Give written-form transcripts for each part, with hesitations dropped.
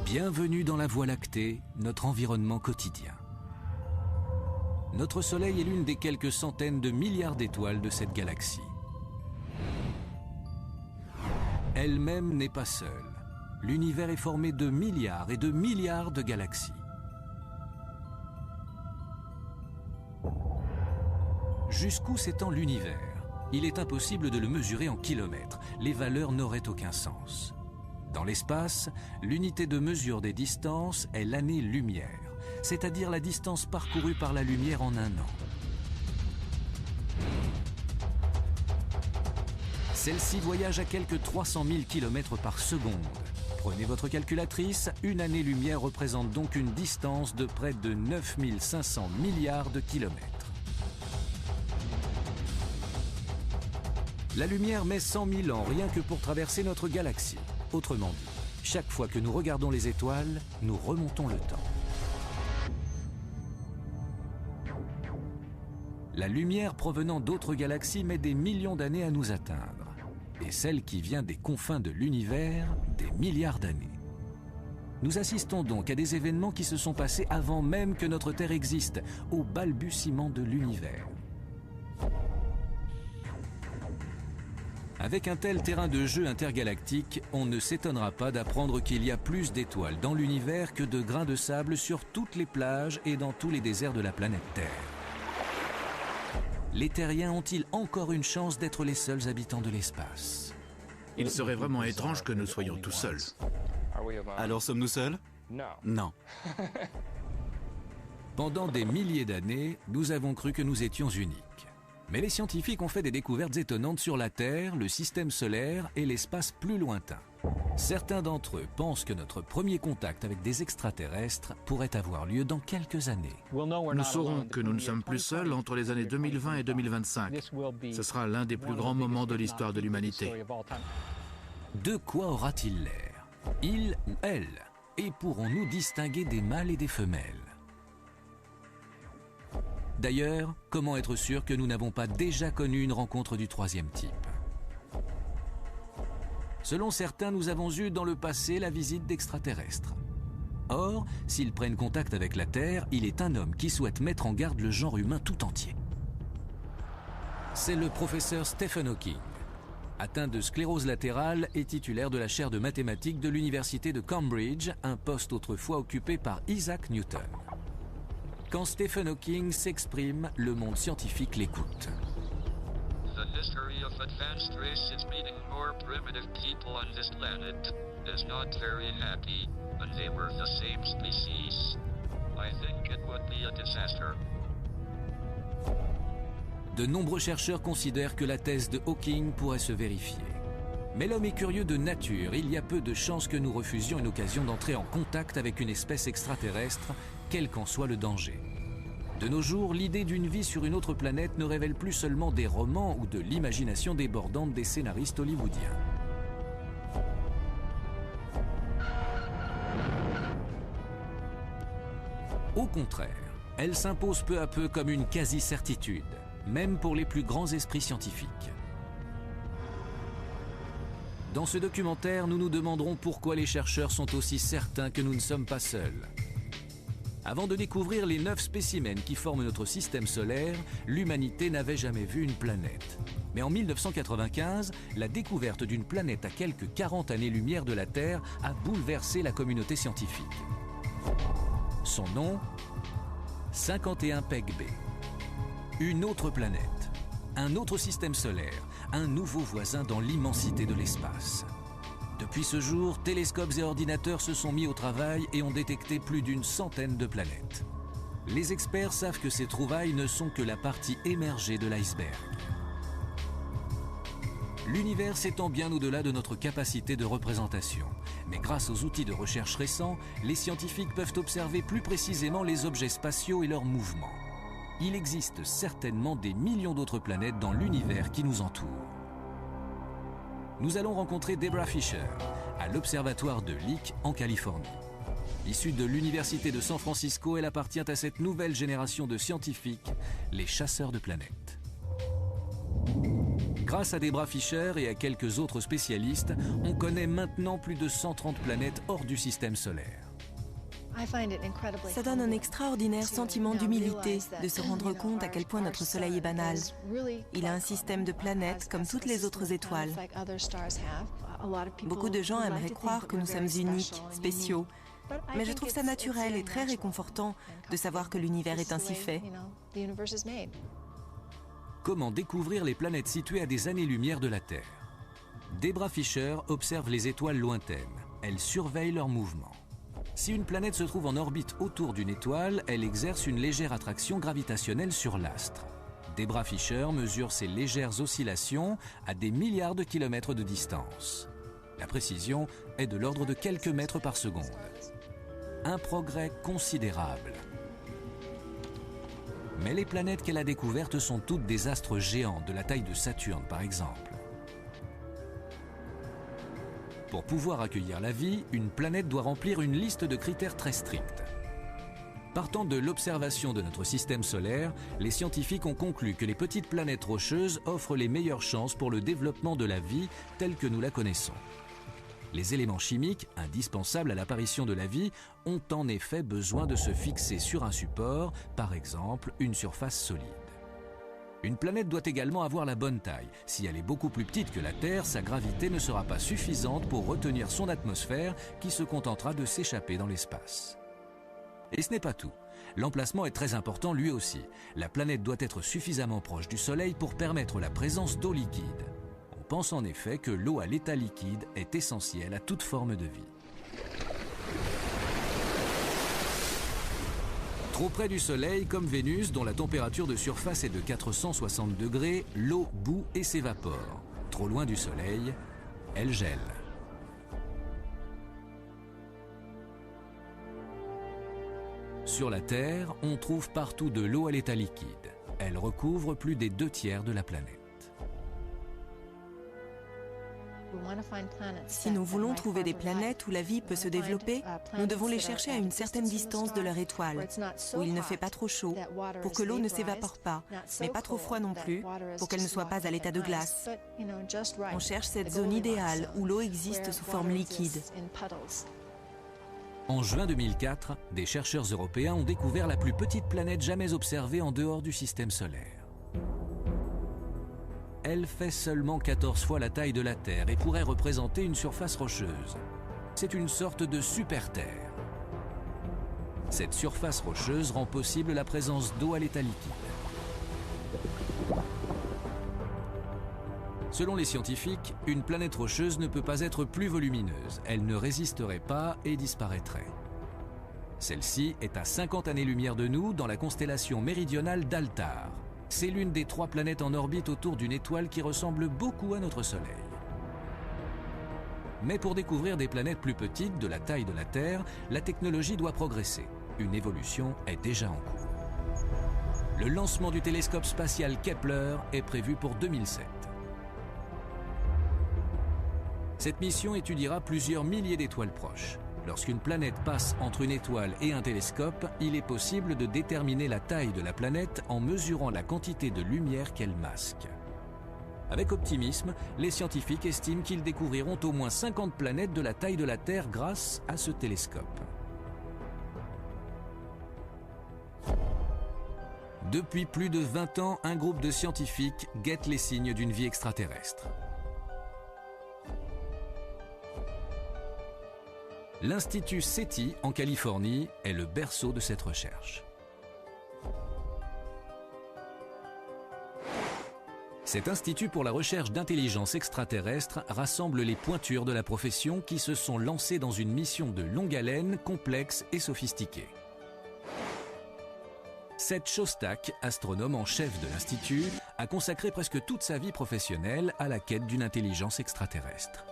Bienvenue dans la Voie lactée, notre environnement quotidien. Notre Soleil est l'une des quelques centaines de milliards d'étoiles de cette galaxie. Elle-même n'est pas seule. L'univers est formé de milliards et de milliards de galaxies. Jusqu'où s'étend l'univers? Il est impossible de le mesurer en kilomètres. Les valeurs n'auraient aucun sens. Dans l'espace, l'unité de mesure des distances est l'année-lumière, c'est-à-dire la distance parcourue par la lumière en un an. Celle-ci voyage à quelques 300 000 km par seconde. Prenez votre calculatrice, une année-lumière représente donc une distance de près de 9 500 milliards de kilomètres. La lumière met 100 000 ans rien que pour traverser notre galaxie. Autrement dit, chaque fois que nous regardons les étoiles, nous remontons le temps. La lumière provenant d'autres galaxies met des millions d'années à nous atteindre. Et celle qui vient des confins de l'univers, des milliards d'années. Nous assistons donc à des événements qui se sont passés avant même que notre Terre existe, au balbutiement de l'univers. Avec un tel terrain de jeu intergalactique, on ne s'étonnera pas d'apprendre qu'il y a plus d'étoiles dans l'univers que de grains de sable sur toutes les plages et dans tous les déserts de la planète Terre. Les Terriens ont-ils encore une chance d'être les seuls habitants de l'espace? Il serait vraiment étrange que nous soyons tout seuls. Alors sommes-nous seuls? Non. Pendant des milliers d'années, nous avons cru que nous étions uniques. Mais les scientifiques ont fait des découvertes étonnantes sur la Terre, le système solaire et l'espace plus lointain. Certains d'entre eux pensent que notre premier contact avec des extraterrestres pourrait avoir lieu dans quelques années. Nous saurons que nous ne sommes plus seuls entre les années 2020 et 2025. Ce sera l'un des plus grands moments de l'histoire de l'humanité. De quoi aura-t-il l'air? Il ou elle? Et pourrons-nous distinguer des mâles et des femelles? D'ailleurs, comment être sûr que nous n'avons pas déjà connu une rencontre du troisième type? Selon certains, nous avons eu dans le passé la visite d'extraterrestres. Or, s'ils prennent contact avec la Terre, il est un homme qui souhaite mettre en garde le genre humain tout entier. C'est le professeur Stephen Hawking, atteint de sclérose latérale et titulaire de la chaire de mathématiques de l'université de Cambridge, un poste autrefois occupé par Isaac Newton. Quand Stephen Hawking s'exprime, le monde scientifique l'écoute. The history of advanced races meeting more primitive people on this planet is not very happy, and they were the same species. I think it would be a disaster. De nombreux chercheurs considèrent que la thèse de Hawking pourrait se vérifier. Mais l'homme est curieux de nature, il y a peu de chances que nous refusions une occasion d'entrer en contact avec une espèce extraterrestre, quel qu'en soit le danger. De nos jours, l'idée d'une vie sur une autre planète ne révèle plus seulement des romans ou de l'imagination débordante des scénaristes hollywoodiens. Au contraire, elle s'impose peu à peu comme une quasi-certitude, même pour les plus grands esprits scientifiques. Dans ce documentaire, nous nous demanderons pourquoi les chercheurs sont aussi certains que nous ne sommes pas seuls. Avant de découvrir les 9 spécimens qui forment notre système solaire, l'humanité n'avait jamais vu une planète. Mais en 1995, la découverte d'une planète à quelques 40 années-lumière de la Terre a bouleversé la communauté scientifique. Son nom, 51 Peg B. Une autre planète, un autre système solaire, un nouveau voisin dans l'immensité de l'espace. Depuis ce jour, télescopes et ordinateurs se sont mis au travail et ont détecté plus d'une centaine de planètes. Les experts savent que ces trouvailles ne sont que la partie émergée de l'iceberg. L'univers s'étend bien au-delà de notre capacité de représentation. Mais grâce aux outils de recherche récents, les scientifiques peuvent observer plus précisément les objets spatiaux et leurs mouvements. Il existe certainement des millions d'autres planètes dans l'univers qui nous entoure. Nous allons rencontrer Debra Fischer à l'Observatoire de Lick en Californie. Issue de l'Université de San Francisco, elle appartient à cette nouvelle génération de scientifiques, les chasseurs de planètes. Grâce à Debra Fischer et à quelques autres spécialistes, on connaît maintenant plus de 130 planètes hors du système solaire. Ça donne un extraordinaire sentiment d'humilité de se rendre compte à quel point notre Soleil est banal. Il a un système de planètes comme toutes les autres étoiles. Beaucoup de gens aimeraient croire que nous sommes uniques, spéciaux, mais je trouve ça naturel et très réconfortant de savoir que l'univers est ainsi fait. Comment découvrir les planètes situées à des années-lumière de la Terre? Debra Fischer observe les étoiles lointaines. Elle surveille leurs mouvements. Si une planète se trouve en orbite autour d'une étoile, elle exerce une légère attraction gravitationnelle sur l'astre. Debra Fischer mesure ces légères oscillations à des milliards de kilomètres de distance. La précision est de l'ordre de quelques mètres par seconde. Un progrès considérable. Mais les planètes qu'elle a découvertes sont toutes des astres géants de la taille de Saturne, par exemple. Pour pouvoir accueillir la vie, une planète doit remplir une liste de critères très stricts. Partant de l'observation de notre système solaire, les scientifiques ont conclu que les petites planètes rocheuses offrent les meilleures chances pour le développement de la vie telle que nous la connaissons. Les éléments chimiques, indispensables à l'apparition de la vie, ont en effet besoin de se fixer sur un support, par exemple une surface solide. Une planète doit également avoir la bonne taille. Si elle est beaucoup plus petite que la Terre, sa gravité ne sera pas suffisante pour retenir son atmosphère qui se contentera de s'échapper dans l'espace. Et ce n'est pas tout. L'emplacement est très important lui aussi. La planète doit être suffisamment proche du Soleil pour permettre la présence d'eau liquide. On pense en effet que l'eau à l'état liquide est essentielle à toute forme de vie. Trop près du Soleil, comme Vénus, dont la température de surface est de 460 degrés, l'eau bout et s'évapore. Trop loin du Soleil, elle gèle. Sur la Terre, on trouve partout de l'eau à l'état liquide. Elle recouvre plus des 2/3 de la planète. Si nous voulons trouver des planètes où la vie peut se développer, nous devons les chercher à une certaine distance de leur étoile, où il ne fait pas trop chaud, pour que l'eau ne s'évapore pas, mais pas trop froid non plus, pour qu'elle ne soit pas à l'état de glace. On cherche cette zone idéale où l'eau existe sous forme liquide. En juin 2004, des chercheurs européens ont découvert la plus petite planète jamais observée en dehors du système solaire. Elle fait seulement 14 fois la taille de la Terre et pourrait représenter une surface rocheuse. C'est une sorte de super-Terre. Cette surface rocheuse rend possible la présence d'eau à l'état liquide. Selon les scientifiques, une planète rocheuse ne peut pas être plus volumineuse. Elle ne résisterait pas et disparaîtrait. Celle-ci est à 50 années-lumière de nous dans la constellation méridionale d'Altar. C'est l'une des 3 planètes en orbite autour d'une étoile qui ressemble beaucoup à notre Soleil. Mais pour découvrir des planètes plus petites de la taille de la Terre, la technologie doit progresser. Une évolution est déjà en cours. Le lancement du télescope spatial Kepler est prévu pour 2007. Cette mission étudiera plusieurs milliers d'étoiles proches. Lorsqu'une planète passe entre une étoile et un télescope, il est possible de déterminer la taille de la planète en mesurant la quantité de lumière qu'elle masque. Avec optimisme, les scientifiques estiment qu'ils découvriront au moins 50 planètes de la taille de la Terre grâce à ce télescope. Depuis plus de 20 ans, un groupe de scientifiques guette les signes d'une vie extraterrestre. L'Institut SETI, en Californie, est le berceau de cette recherche. Cet institut pour la recherche d'intelligence extraterrestre rassemble les pointures de la profession qui se sont lancées dans une mission de longue haleine, complexe et sophistiquée. Seth Shostak, astronome en chef de l'Institut, a consacré presque toute sa vie professionnelle à la quête d'une intelligence extraterrestre.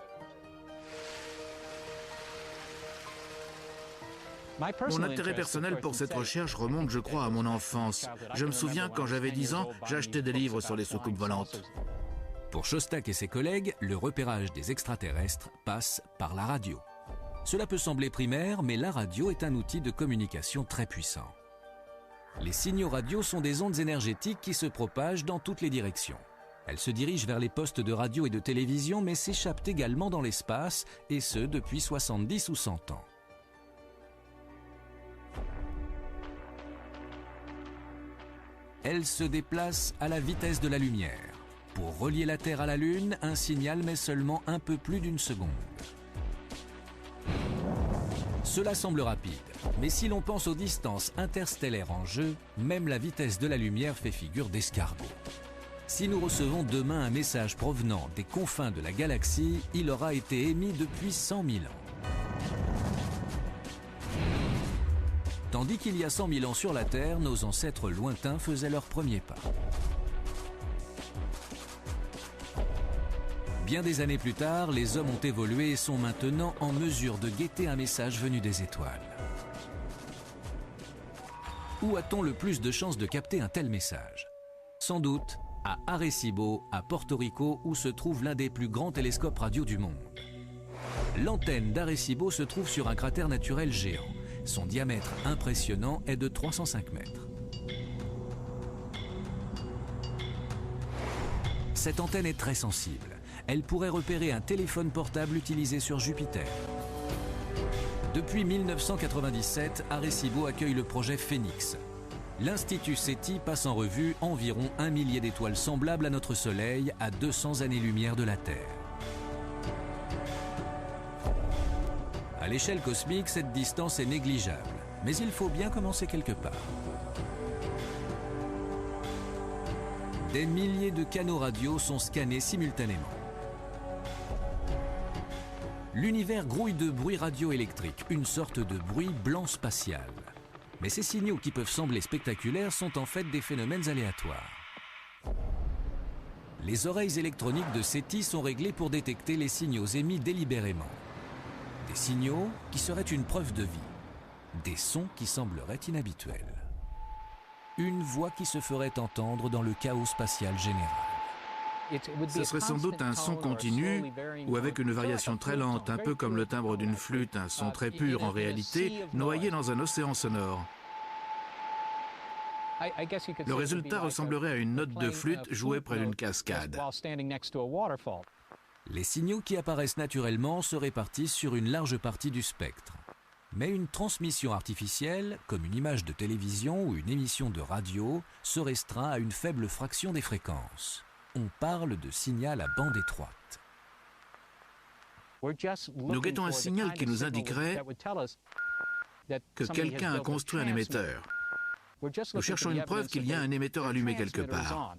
Mon intérêt personnel pour cette recherche remonte, je crois, à mon enfance. Je me souviens, quand j'avais 10 ans, j'achetais des livres sur les soucoupes volantes. Pour Shostak et ses collègues, le repérage des extraterrestres passe par la radio. Cela peut sembler primaire, mais la radio est un outil de communication très puissant. Les signaux radio sont des ondes énergétiques qui se propagent dans toutes les directions. Elles se dirigent vers les postes de radio et de télévision, mais s'échappent également dans l'espace, et ce depuis 70 ou 100 ans. Elle se déplace à la vitesse de la lumière. Pour relier la Terre à la Lune, un signal met seulement un peu plus d'une seconde. Cela semble rapide, mais si l'on pense aux distances interstellaires en jeu, même la vitesse de la lumière fait figure d'escargot. Si nous recevons demain un message provenant des confins de la galaxie, il aura été émis depuis 100 000 ans. Tandis qu'il y a 100 000 ans sur la Terre, nos ancêtres lointains faisaient leurs premiers pas. Bien des années plus tard, les hommes ont évolué et sont maintenant en mesure de guetter un message venu des étoiles. Où a-t-on le plus de chances de capter un tel message? Sans doute à Arecibo, à Porto Rico, où se trouve l'un des plus grands télescopes radio du monde. L'antenne d'Arecibo se trouve sur un cratère naturel géant. Son diamètre impressionnant est de 305 mètres. Cette antenne est très sensible. Elle pourrait repérer un téléphone portable utilisé sur Jupiter. Depuis 1997, Arecibo accueille le projet Phoenix. L'Institut SETI passe en revue environ 1 millier d'étoiles semblables à notre Soleil à 200 années-lumière de la Terre. À l'échelle cosmique, cette distance est négligeable, mais il faut bien commencer quelque part. Des milliers de canaux radio sont scannés simultanément. L'univers grouille de bruit radioélectrique, une sorte de bruit blanc spatial. Mais ces signaux qui peuvent sembler spectaculaires sont en fait des phénomènes aléatoires. Les oreilles électroniques de SETI sont réglées pour détecter les signaux émis délibérément. Des signaux qui seraient une preuve de vie. Des sons qui sembleraient inhabituels. Une voix qui se ferait entendre dans le chaos spatial général. Ce serait sans doute un son continu ou avec une variation très lente, un peu comme le timbre d'une flûte, un son très pur en réalité, noyé dans un océan sonore. Le résultat ressemblerait à une note de flûte jouée près d'une cascade. Les signaux qui apparaissent naturellement se répartissent sur une large partie du spectre. Mais une transmission artificielle, comme une image de télévision ou une émission de radio, se restreint à une faible fraction des fréquences. On parle de signal à bande étroite. Nous guettons un signal qui nous indiquerait que quelqu'un a construit un émetteur. Nous cherchons une preuve qu'il y a un émetteur allumé quelque part.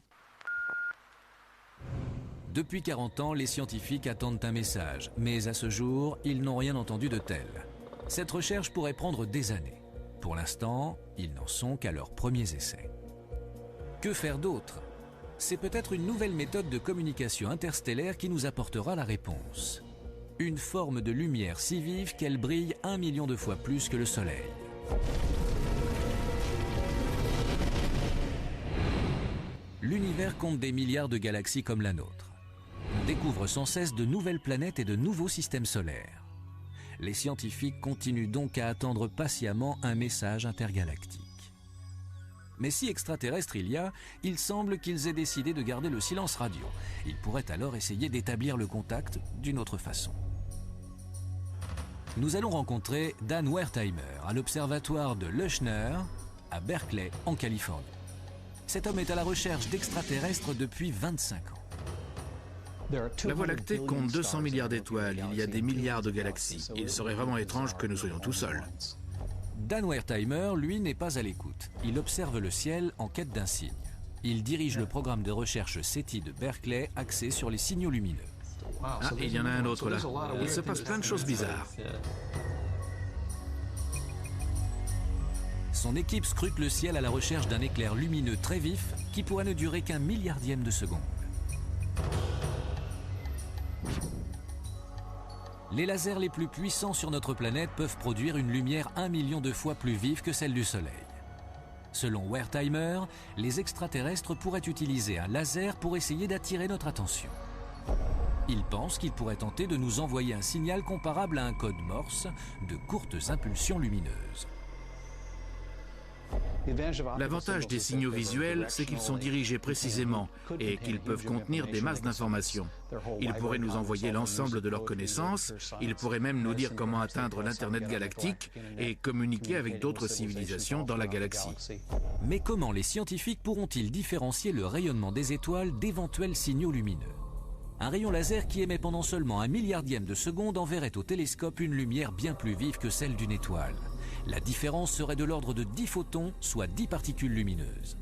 Depuis 40 ans, les scientifiques attendent un message, mais à ce jour, ils n'ont rien entendu de tel. Cette recherche pourrait prendre des années. Pour l'instant, ils n'en sont qu'à leurs premiers essais. Que faire d'autre? C'est peut-être une nouvelle méthode de communication interstellaire qui nous apportera la réponse. Une forme de lumière si vive qu'elle brille 1 million de fois plus que le Soleil. L'univers compte des milliards de galaxies comme la nôtre. On découvre sans cesse de nouvelles planètes et de nouveaux systèmes solaires. Les scientifiques continuent donc à attendre patiemment un message intergalactique. Mais si extraterrestre il y a, il semble qu'ils aient décidé de garder le silence radio. Ils pourraient alors essayer d'établir le contact d'une autre façon. Nous allons rencontrer Dan Wertheimer à l'observatoire de Leuschner, à Berkeley, en Californie. Cet homme est à la recherche d'extraterrestres depuis 25 ans. La Voie lactée compte 200 milliards d'étoiles, il y a des milliards de galaxies. Il serait vraiment étrange que nous soyons tout seuls. Dan Wertheimer, lui, n'est pas à l'écoute. Il observe le ciel en quête d'un signe. Il dirige le programme de recherche SETI de Berkeley axé sur les signaux lumineux. Ah, il y en a un autre là. Il se passe plein de choses bizarres. Son équipe scrute le ciel à la recherche d'un éclair lumineux très vif qui pourrait ne durer qu'un milliardième de seconde. Les lasers les plus puissants sur notre planète peuvent produire une lumière 1 million de fois plus vive que celle du Soleil. Selon Wertheimer, les extraterrestres pourraient utiliser un laser pour essayer d'attirer notre attention. Il pense qu'il pourrait tenter de nous envoyer un signal comparable à un code Morse de courtes impulsions lumineuses. L'avantage des signaux visuels, c'est qu'ils sont dirigés précisément et qu'ils peuvent contenir des masses d'informations. Ils pourraient nous envoyer l'ensemble de leurs connaissances, ils pourraient même nous dire comment atteindre l'Internet galactique et communiquer avec d'autres civilisations dans la galaxie. Mais comment les scientifiques pourront-ils différencier le rayonnement des étoiles d'éventuels signaux lumineux? Un rayon laser qui émet pendant seulement 1 milliardième de seconde enverrait au télescope une lumière bien plus vive que celle d'une étoile. La différence serait de l'ordre de 10 photons, soit 10 particules lumineuses.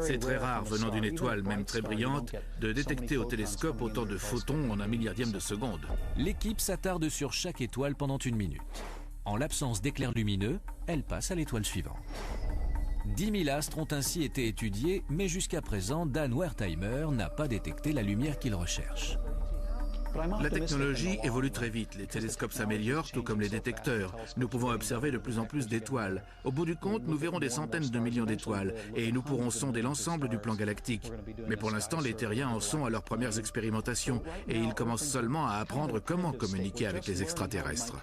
C'est très rare, venant d'une étoile, même très brillante, de détecter au télescope autant de photons en 1 milliardième de seconde. L'équipe s'attarde sur chaque étoile pendant 1 minute. En l'absence d'éclairs lumineux, elle passe à l'étoile suivante. 10 000 astres ont ainsi été étudiés, mais jusqu'à présent, Dan Wertheimer n'a pas détecté la lumière qu'il recherche. La technologie évolue très vite, les télescopes s'améliorent, tout comme les détecteurs. Nous pouvons observer de plus en plus d'étoiles. Au bout du compte, nous verrons des centaines de millions d'étoiles, et nous pourrons sonder l'ensemble du plan galactique. Mais pour l'instant, les terriens en sont à leurs premières expérimentations, et ils commencent seulement à apprendre comment communiquer avec les extraterrestres.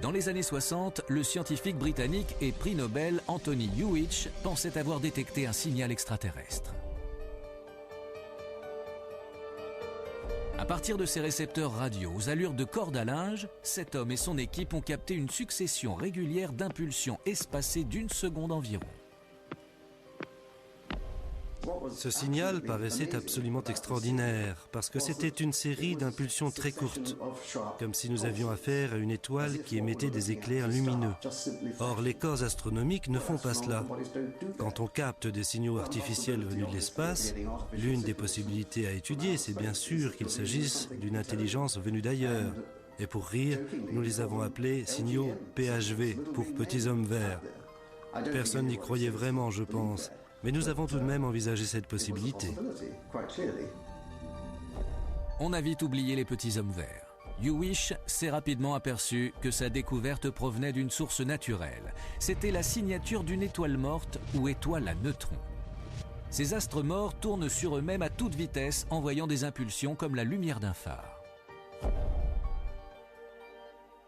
Dans les années 60, le scientifique britannique et prix Nobel Anthony Hewitt pensait avoir détecté un signal extraterrestre. À partir de ces récepteurs radio aux allures de corde à linge, cet homme et son équipe ont capté une succession régulière d'impulsions espacées d'1 seconde environ. Ce signal paraissait absolument extraordinaire parce que c'était une série d'impulsions très courtes, comme si nous avions affaire à une étoile qui émettait des éclairs lumineux. Or, les corps astronomiques ne font pas cela. Quand on capte des signaux artificiels venus de l'espace, l'une des possibilités à étudier, c'est bien sûr qu'il s'agisse d'une intelligence venue d'ailleurs. Et pour rire, nous les avons appelés signaux PHV, pour petits hommes verts. Personne n'y croyait vraiment, je pense. Mais nous avons tout de même envisagé cette possibilité. On a vite oublié les petits hommes verts. Hewitt s'est rapidement aperçu que sa découverte provenait d'une source naturelle. C'était la signature d'une étoile morte ou étoile à neutrons. Ces astres morts tournent sur eux-mêmes à toute vitesse, envoyant des impulsions comme la lumière d'un phare.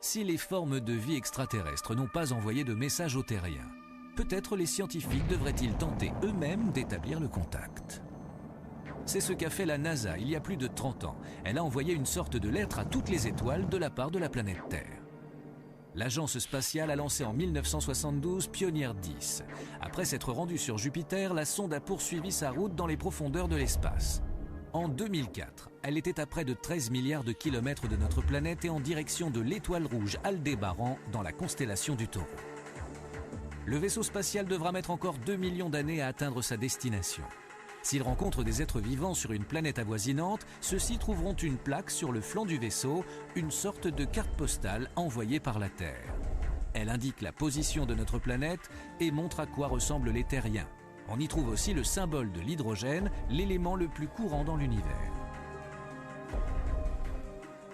Si les formes de vie extraterrestres n'ont pas envoyé de message aux terriens, peut-être les scientifiques devraient-ils tenter eux-mêmes d'établir le contact. C'est ce qu'a fait la NASA il y a plus de 30 ans. Elle a envoyé une sorte de lettre à toutes les étoiles de la part de la planète Terre. L'agence spatiale a lancé en 1972 Pioneer 10. Après s'être rendue sur Jupiter, la sonde a poursuivi sa route dans les profondeurs de l'espace. En 2004, elle était à près de 13 milliards de kilomètres de notre planète et en direction de l'étoile rouge Aldébaran dans la constellation du Taureau. Le vaisseau spatial devra mettre encore 2 millions d'années à atteindre sa destination. S'il rencontre des êtres vivants sur une planète avoisinante, ceux-ci trouveront une plaque sur le flanc du vaisseau, une sorte de carte postale envoyée par la Terre. Elle indique la position de notre planète et montre à quoi ressemble les terriens. On y trouve aussi le symbole de l'hydrogène, l'élément le plus courant dans l'univers.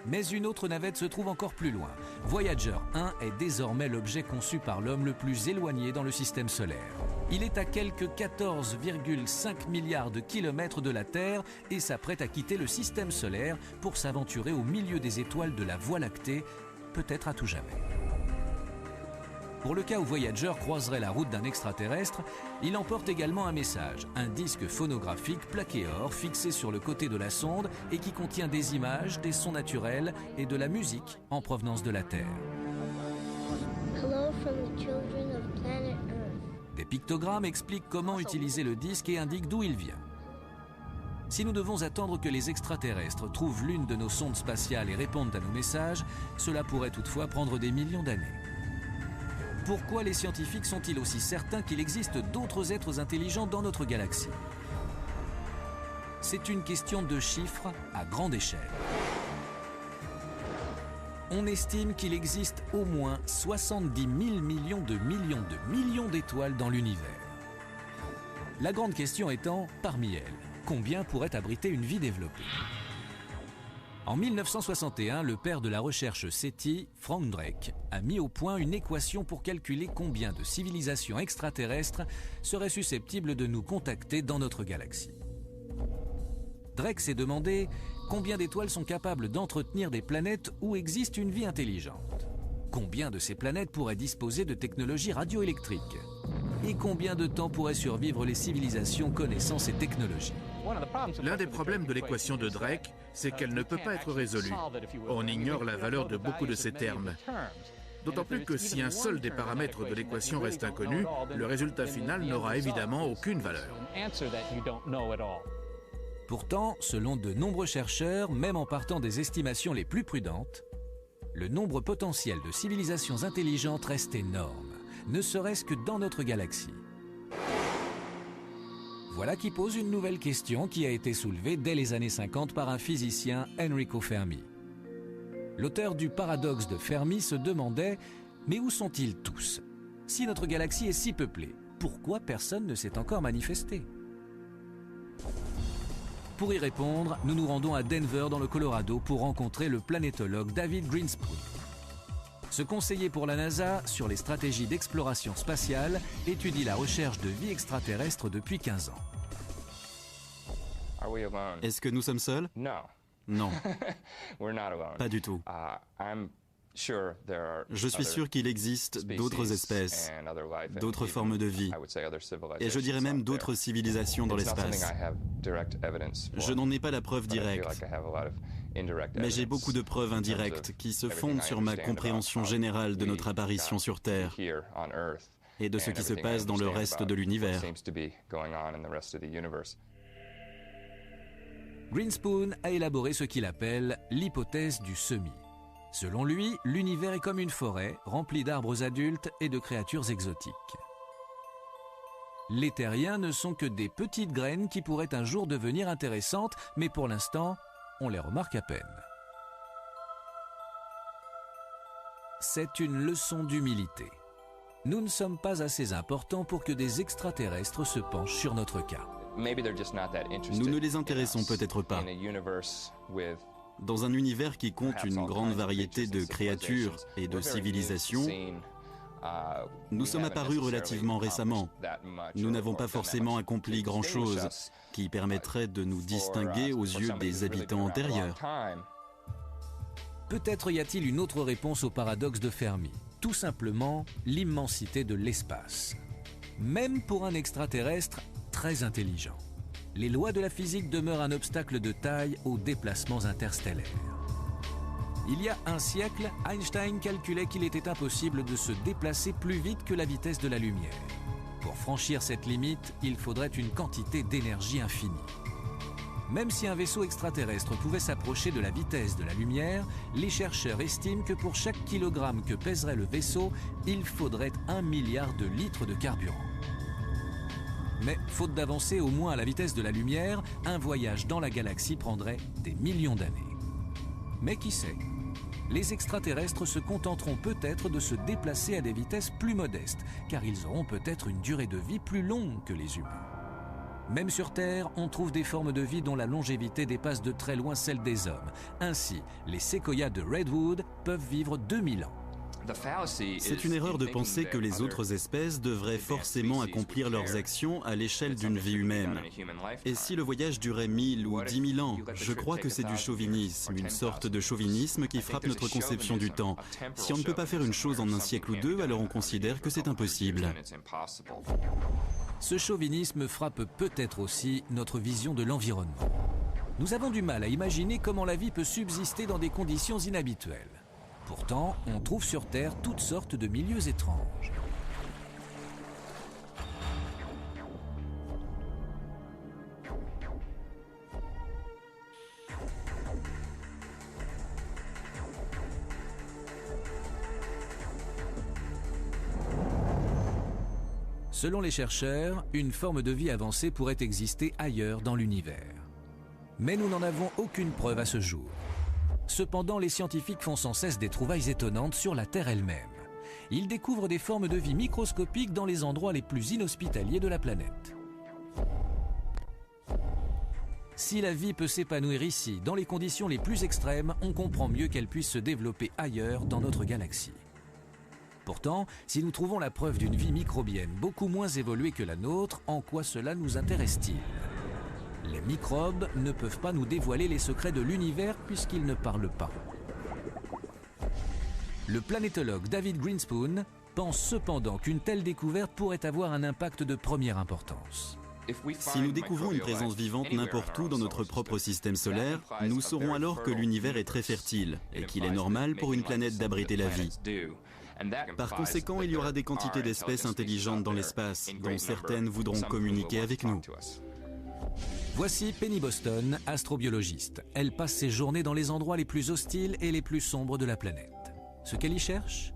Mais une autre navette se trouve encore plus loin. Voyager 1 est désormais l'objet conçu par l'homme le plus éloigné dans le système solaire. Il est à quelques 14,5 milliards de kilomètres de la Terre et s'apprête à quitter le système solaire pour s'aventurer au milieu des étoiles de la Voie lactée, peut-être à tout jamais. Pour le cas où Voyager croiserait la route d'un extraterrestre, il emporte également un message, un disque phonographique plaqué or fixé sur le côté de la sonde et qui contient des images, des sons naturels et de la musique en provenance de la Terre. Hello from the children of planet Earth. Des pictogrammes expliquent comment utiliser le disque et indiquent d'où il vient. Si nous devons attendre que les extraterrestres trouvent l'une de nos sondes spatiales et répondent à nos messages, cela pourrait toutefois prendre des millions d'années. Pourquoi les scientifiques sont-ils aussi certains qu'il existe d'autres êtres intelligents dans notre galaxie? C'est une question de chiffres à grande échelle. On estime qu'il existe au moins 70 000 millions d'étoiles dans l'univers. La grande question étant, parmi elles, combien pourrait abriter une vie développée? En 1961, le père de la recherche SETI, Frank Drake, a mis au point une équation pour calculer combien de civilisations extraterrestres seraient susceptibles de nous contacter dans notre galaxie. Drake s'est demandé combien d'étoiles sont capables d'entretenir des planètes où existe une vie intelligente. Combien de ces planètes pourraient disposer de technologies radioélectriques? Et combien de temps pourraient survivre les civilisations connaissant ces technologies? L'un des problèmes de l'équation de Drake, c'est qu'elle ne peut pas être résolue. On ignore la valeur de beaucoup de ces termes. D'autant plus que si un seul des paramètres de l'équation reste inconnu, le résultat final n'aura évidemment aucune valeur. Pourtant, selon de nombreux chercheurs, même en partant des estimations les plus prudentes, le nombre potentiel de civilisations intelligentes reste énorme, ne serait-ce que dans notre galaxie. Voilà qui pose une nouvelle question qui a été soulevée dès les années 50 par un physicien, Enrico Fermi. L'auteur du paradoxe de Fermi se demandait « Mais où sont-ils tous? Si notre galaxie est si peuplée, pourquoi personne ne s'est encore manifesté ?» Pour y répondre, nous nous rendons à Denver dans le Colorado pour rencontrer le planétologue David Grinspoon. Ce conseiller pour la NASA sur les stratégies d'exploration spatiale étudie la recherche de vie extraterrestre depuis 15 ans. Est-ce que nous sommes seuls? Non. Pas du tout. Je suis sûr qu'il existe d'autres espèces, d'autres formes de vie, et je dirais même d'autres civilisations dans l'espace. Je n'en ai pas la preuve directe, mais j'ai beaucoup de preuves indirectes qui se fondent sur ma compréhension générale de notre apparition sur Terre et de ce qui se passe dans le reste de l'univers. Grinspoon a élaboré ce qu'il appelle l'hypothèse du semis. Selon lui, l'univers est comme une forêt remplie d'arbres adultes et de créatures exotiques. Les terriens ne sont que des petites graines qui pourraient un jour devenir intéressantes, mais pour l'instant, on les remarque à peine. C'est une leçon d'humilité. Nous ne sommes pas assez importants pour que des extraterrestres se penchent sur notre cas. Nous ne les intéressons peut-être pas. Dans un univers qui compte une grande variété de créatures et de civilisations, nous sommes apparus relativement récemment. Nous n'avons pas forcément accompli grand-chose qui permettrait de nous distinguer aux yeux des habitants antérieurs. Peut-être y a-t-il une autre réponse au paradoxe de Fermi. Tout simplement, l'immensité de l'espace. Même pour un extraterrestre très intelligent, les lois de la physique demeurent un obstacle de taille aux déplacements interstellaires. Il y a un siècle, Einstein calculait qu'il était impossible de se déplacer plus vite que la vitesse de la lumière. Pour franchir cette limite, il faudrait une quantité d'énergie infinie. Même si un vaisseau extraterrestre pouvait s'approcher de la vitesse de la lumière, les chercheurs estiment que pour chaque kilogramme que pèserait le vaisseau, il faudrait 1 milliard de litres de carburant. Mais, faute d'avancer au moins à la vitesse de la lumière, un voyage dans la galaxie prendrait des millions d'années. Mais qui sait ? Les extraterrestres se contenteront peut-être de se déplacer à des vitesses plus modestes, car ils auront peut-être une durée de vie plus longue que les humains. Même sur Terre, on trouve des formes de vie dont la longévité dépasse de très loin celle des hommes. Ainsi, les séquoias de Redwood peuvent vivre 2000 ans. C'est une erreur de penser que les autres espèces devraient forcément accomplir leurs actions à l'échelle d'une vie humaine. Et si le voyage durait 1000 ou 10 000 ans, je crois que c'est du chauvinisme, une sorte de chauvinisme qui frappe notre conception du temps. Si on ne peut pas faire une chose en un siècle ou deux, alors on considère que c'est impossible. Ce chauvinisme frappe peut-être aussi notre vision de l'environnement. Nous avons du mal à imaginer comment la vie peut subsister dans des conditions inhabituelles. Pourtant, on trouve sur Terre toutes sortes de milieux étranges. Selon les chercheurs, une forme de vie avancée pourrait exister ailleurs dans l'univers. Mais nous n'en avons aucune preuve à ce jour. Cependant, les scientifiques font sans cesse des trouvailles étonnantes sur la Terre elle-même. Ils découvrent des formes de vie microscopiques dans les endroits les plus inhospitaliers de la planète. Si la vie peut s'épanouir ici, dans les conditions les plus extrêmes, on comprend mieux qu'elle puisse se développer ailleurs dans notre galaxie. Pourtant, si nous trouvons la preuve d'une vie microbienne beaucoup moins évoluée que la nôtre, en quoi cela nous intéresse-t-il ? Les microbes ne peuvent pas nous dévoiler les secrets de l'univers puisqu'ils ne parlent pas. Le planétologue David Greenspoon pense cependant qu'une telle découverte pourrait avoir un impact de première importance. Si nous découvrons une présence vivante n'importe où dans notre propre système solaire, nous saurons alors que l'univers est très fertile et qu'il est normal pour une planète d'abriter la vie. Par conséquent, il y aura des quantités d'espèces intelligentes dans l'espace, dont certaines voudront communiquer avec nous. Voici Penny Boston, astrobiologiste. Elle passe ses journées dans les endroits les plus hostiles et les plus sombres de la planète. Ce qu'elle y cherche ?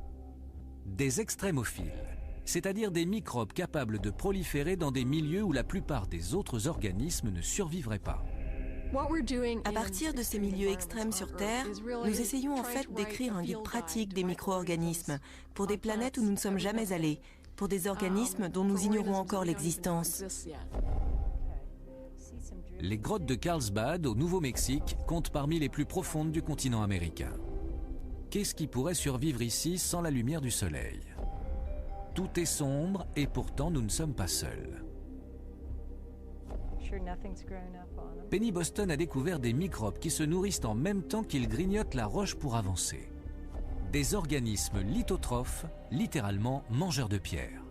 Des extrémophiles, c'est-à-dire des microbes capables de proliférer dans des milieux où la plupart des autres organismes ne survivraient pas. À partir de ces milieux extrêmes sur Terre, nous essayons en fait d'écrire un guide pratique des micro-organismes pour des planètes où nous ne sommes jamais allés, pour des organismes dont nous ignorons encore l'existence. Les grottes de Carlsbad, au Nouveau-Mexique, comptent parmi les plus profondes du continent américain. Qu'est-ce qui pourrait survivre ici sans la lumière du soleil ? Tout est sombre et pourtant nous ne sommes pas seuls. Penny Boston a découvert des microbes qui se nourrissent en même temps qu'ils grignotent la roche pour avancer. Des organismes lithotrophes, littéralement mangeurs de pierre.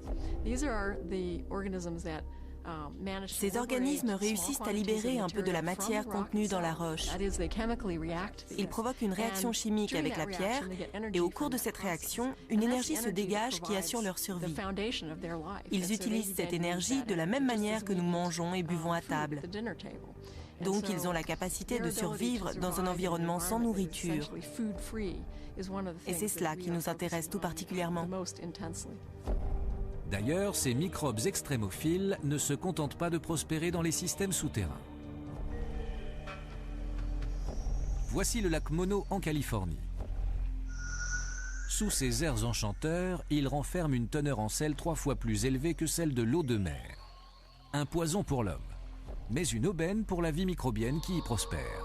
Ces organismes réussissent à libérer un peu de la matière contenue dans la roche. Ils provoquent une réaction chimique avec la pierre et au cours de cette réaction, une énergie se dégage qui assure leur survie. Ils utilisent cette énergie de la même manière que nous mangeons et buvons à table. Donc ils ont la capacité de survivre dans un environnement sans nourriture. Et c'est cela qui nous intéresse tout particulièrement. D'ailleurs, ces microbes extrémophiles ne se contentent pas de prospérer dans les systèmes souterrains. Voici le lac Mono en Californie. Sous ses airs enchanteurs, il renferme une teneur en sel 3 fois plus élevée que celle de l'eau de mer. Un poison pour l'homme, mais une aubaine pour la vie microbienne qui y prospère.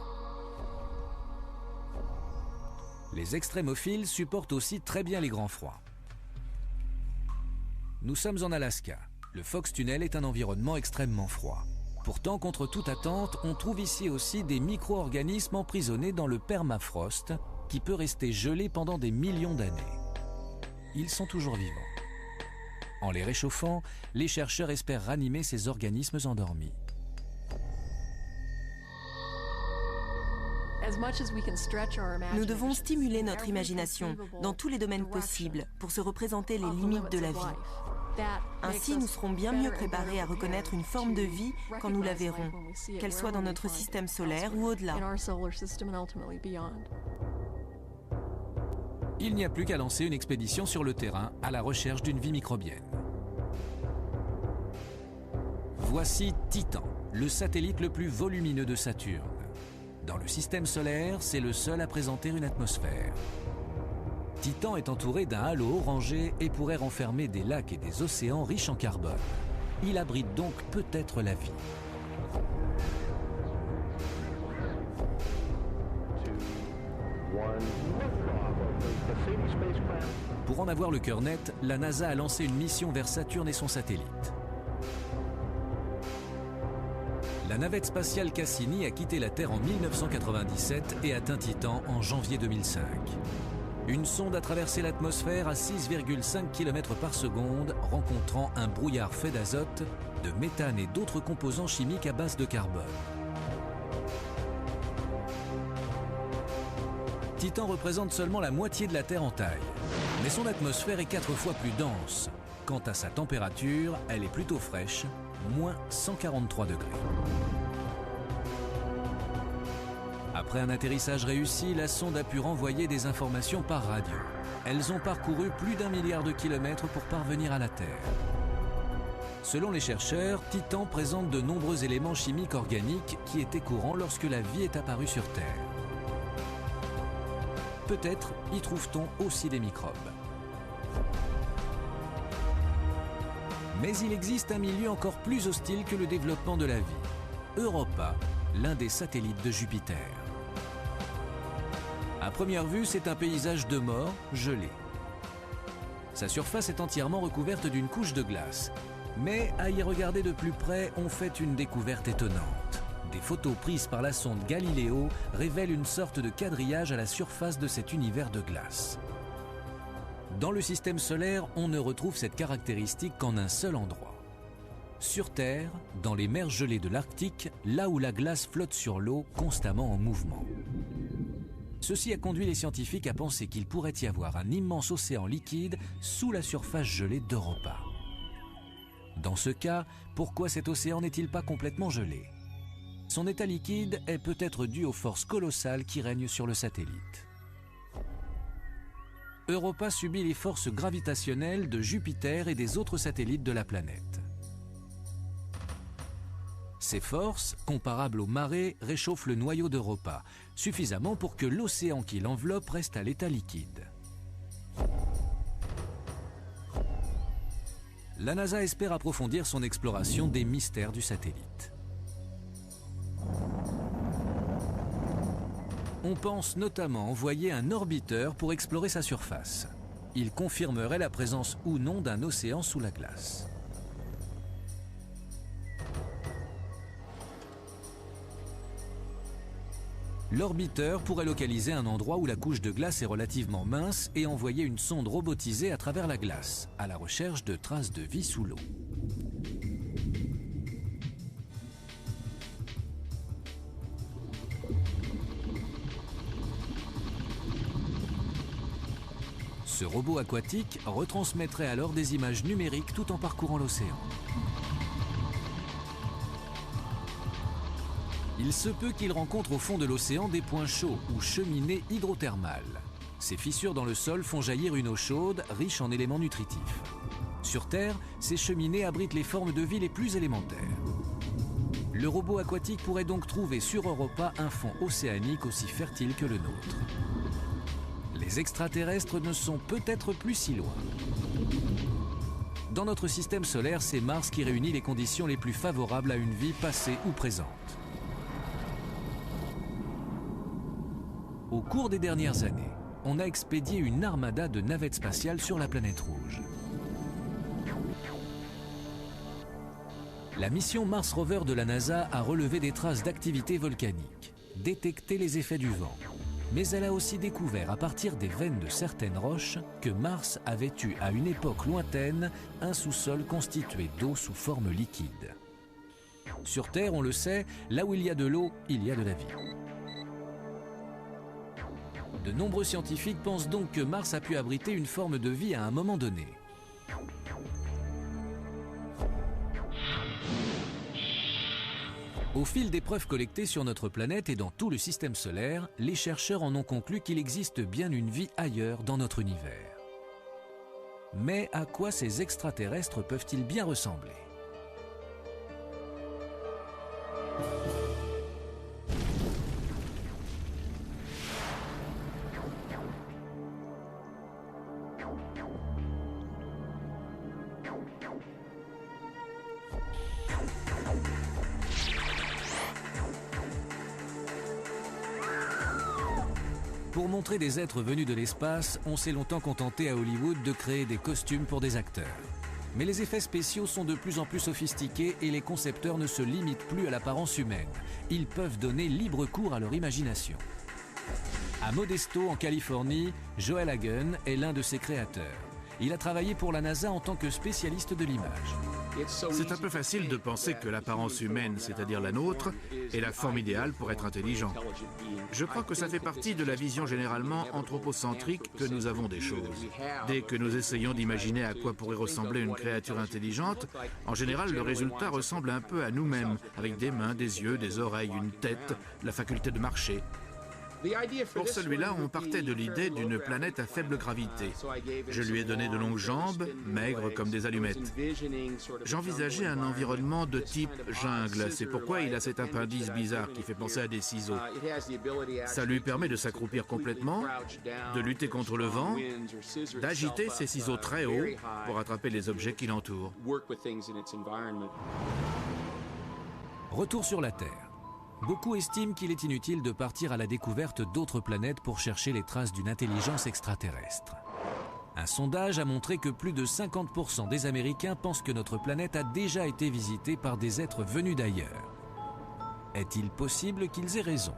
Les extrémophiles supportent aussi très bien les grands froids. Nous sommes en Alaska. Le Fox Tunnel est un environnement extrêmement froid. Pourtant, contre toute attente, on trouve ici aussi des micro-organismes emprisonnés dans le permafrost qui peut rester gelé pendant des millions d'années. Ils sont toujours vivants. En les réchauffant, les chercheurs espèrent ranimer ces organismes endormis. Nous devons stimuler notre imagination dans tous les domaines possibles pour se représenter les limites de la vie. Ainsi, nous serons bien mieux préparés à reconnaître une forme de vie quand nous la verrons, qu'elle soit dans notre système solaire ou au-delà. Il n'y a plus qu'à lancer une expédition sur le terrain à la recherche d'une vie microbienne. Voici Titan, le satellite le plus volumineux de Saturne. Dans le système solaire, c'est le seul à présenter une atmosphère. Titan est entouré d'un halo orangé et pourrait renfermer des lacs et des océans riches en carbone. Il abrite donc peut-être la vie. Pour en avoir le cœur net, la NASA a lancé une mission vers Saturne et son satellite. La navette spatiale Cassini a quitté la Terre en 1997 et atteint Titan en janvier 2005. Une sonde a traversé l'atmosphère à 6,5 km par seconde, rencontrant un brouillard fait d'azote, de méthane et d'autres composants chimiques à base de carbone. Titan représente seulement la moitié de la Terre en taille, mais son atmosphère est 4 fois plus dense. Quant à sa température, elle est plutôt fraîche, moins 143 degrés. Après un atterrissage réussi, la sonde a pu renvoyer des informations par radio. Elles ont parcouru plus d'1 milliard de kilomètres pour parvenir à la Terre. Selon les chercheurs, Titan présente de nombreux éléments chimiques organiques qui étaient courants lorsque la vie est apparue sur Terre. Peut-être y trouve-t-on aussi des microbes. Mais il existe un milieu encore plus hostile que le développement de la vie. Europa, l'un des satellites de Jupiter. À première vue, c'est un paysage de mort, gelé. Sa surface est entièrement recouverte d'une couche de glace. Mais à y regarder de plus près, on fait une découverte étonnante. Des photos prises par la sonde Galileo révèlent une sorte de quadrillage à la surface de cet univers de glace. Dans le système solaire, on ne retrouve cette caractéristique qu'en un seul endroit. Sur Terre, dans les mers gelées de l'Arctique, là où la glace flotte sur l'eau, constamment en mouvement. Ceci a conduit les scientifiques à penser qu'il pourrait y avoir un immense océan liquide sous la surface gelée d'Europa. Dans ce cas, pourquoi cet océan n'est-il pas complètement gelé ? Son état liquide est peut-être dû aux forces colossales qui règnent sur le satellite. Europa subit les forces gravitationnelles de Jupiter et des autres satellites de la planète. Ces forces, comparables aux marées, réchauffent le noyau d'Europa, suffisamment pour que l'océan qui l'enveloppe reste à l'état liquide. La NASA espère approfondir son exploration des mystères du satellite. On pense notamment envoyer un orbiteur pour explorer sa surface. Il confirmerait la présence ou non d'un océan sous la glace. L'orbiteur pourrait localiser un endroit où la couche de glace est relativement mince et envoyer une sonde robotisée à travers la glace, à la recherche de traces de vie sous l'eau. Ce robot aquatique retransmettrait alors des images numériques tout en parcourant l'océan. Il se peut qu'il rencontre au fond de l'océan des points chauds ou cheminées hydrothermales. Ces fissures dans le sol font jaillir une eau chaude riche en éléments nutritifs. Sur Terre, ces cheminées abritent les formes de vie les plus élémentaires. Le robot aquatique pourrait donc trouver sur Europa un fond océanique aussi fertile que le nôtre. Les extraterrestres ne sont peut-être plus si loin. Dans notre système solaire, c'est Mars qui réunit les conditions les plus favorables à une vie passée ou présente. Au cours des dernières années, on a expédié une armada de navettes spatiales sur la planète rouge. La mission Mars Rover de la NASA a relevé des traces d'activité volcanique, détecté les effets du vent, mais elle a aussi découvert à partir des veines de certaines roches que Mars avait eu à une époque lointaine un sous-sol constitué d'eau sous forme liquide. Sur Terre, on le sait, là où il y a de l'eau, il y a de la vie. De nombreux scientifiques pensent donc que Mars a pu abriter une forme de vie à un moment donné. Au fil des preuves collectées sur notre planète et dans tout le système solaire, les chercheurs en ont conclu qu'il existe bien une vie ailleurs dans notre univers. Mais à quoi ces extraterrestres peuvent-ils bien ressembler ? Pour montrer des êtres venus de l'espace, on s'est longtemps contenté à Hollywood de créer des costumes pour des acteurs. Mais les effets spéciaux sont de plus en plus sophistiqués et les concepteurs ne se limitent plus à l'apparence humaine. Ils peuvent donner libre cours à leur imagination. À Modesto, en Californie, Joel Hagen est l'un de ses créateurs. Il a travaillé pour la NASA en tant que spécialiste de l'image. C'est un peu facile de penser que l'apparence humaine, c'est-à-dire la nôtre, est la forme idéale pour être intelligent. Je crois que ça fait partie de la vision généralement anthropocentrique que nous avons des choses. Dès que nous essayons d'imaginer à quoi pourrait ressembler une créature intelligente, en général, le résultat ressemble un peu à nous-mêmes, avec des mains, des yeux, des oreilles, une tête, la faculté de marcher. Pour celui-là, on partait de l'idée d'une planète à faible gravité. Je lui ai donné de longues jambes, maigres comme des allumettes. J'envisageais un environnement de type jungle. C'est pourquoi il a cet appendice bizarre qui fait penser à des ciseaux. Ça lui permet de s'accroupir complètement, de lutter contre le vent, d'agiter ses ciseaux très haut pour attraper les objets qui l'entourent. Retour sur la Terre. Beaucoup estiment qu'il est inutile de partir à la découverte d'autres planètes pour chercher les traces d'une intelligence extraterrestre. Un sondage a montré que plus de 50% des Américains pensent que notre planète a déjà été visitée par des êtres venus d'ailleurs. Est-il possible qu'ils aient raison ?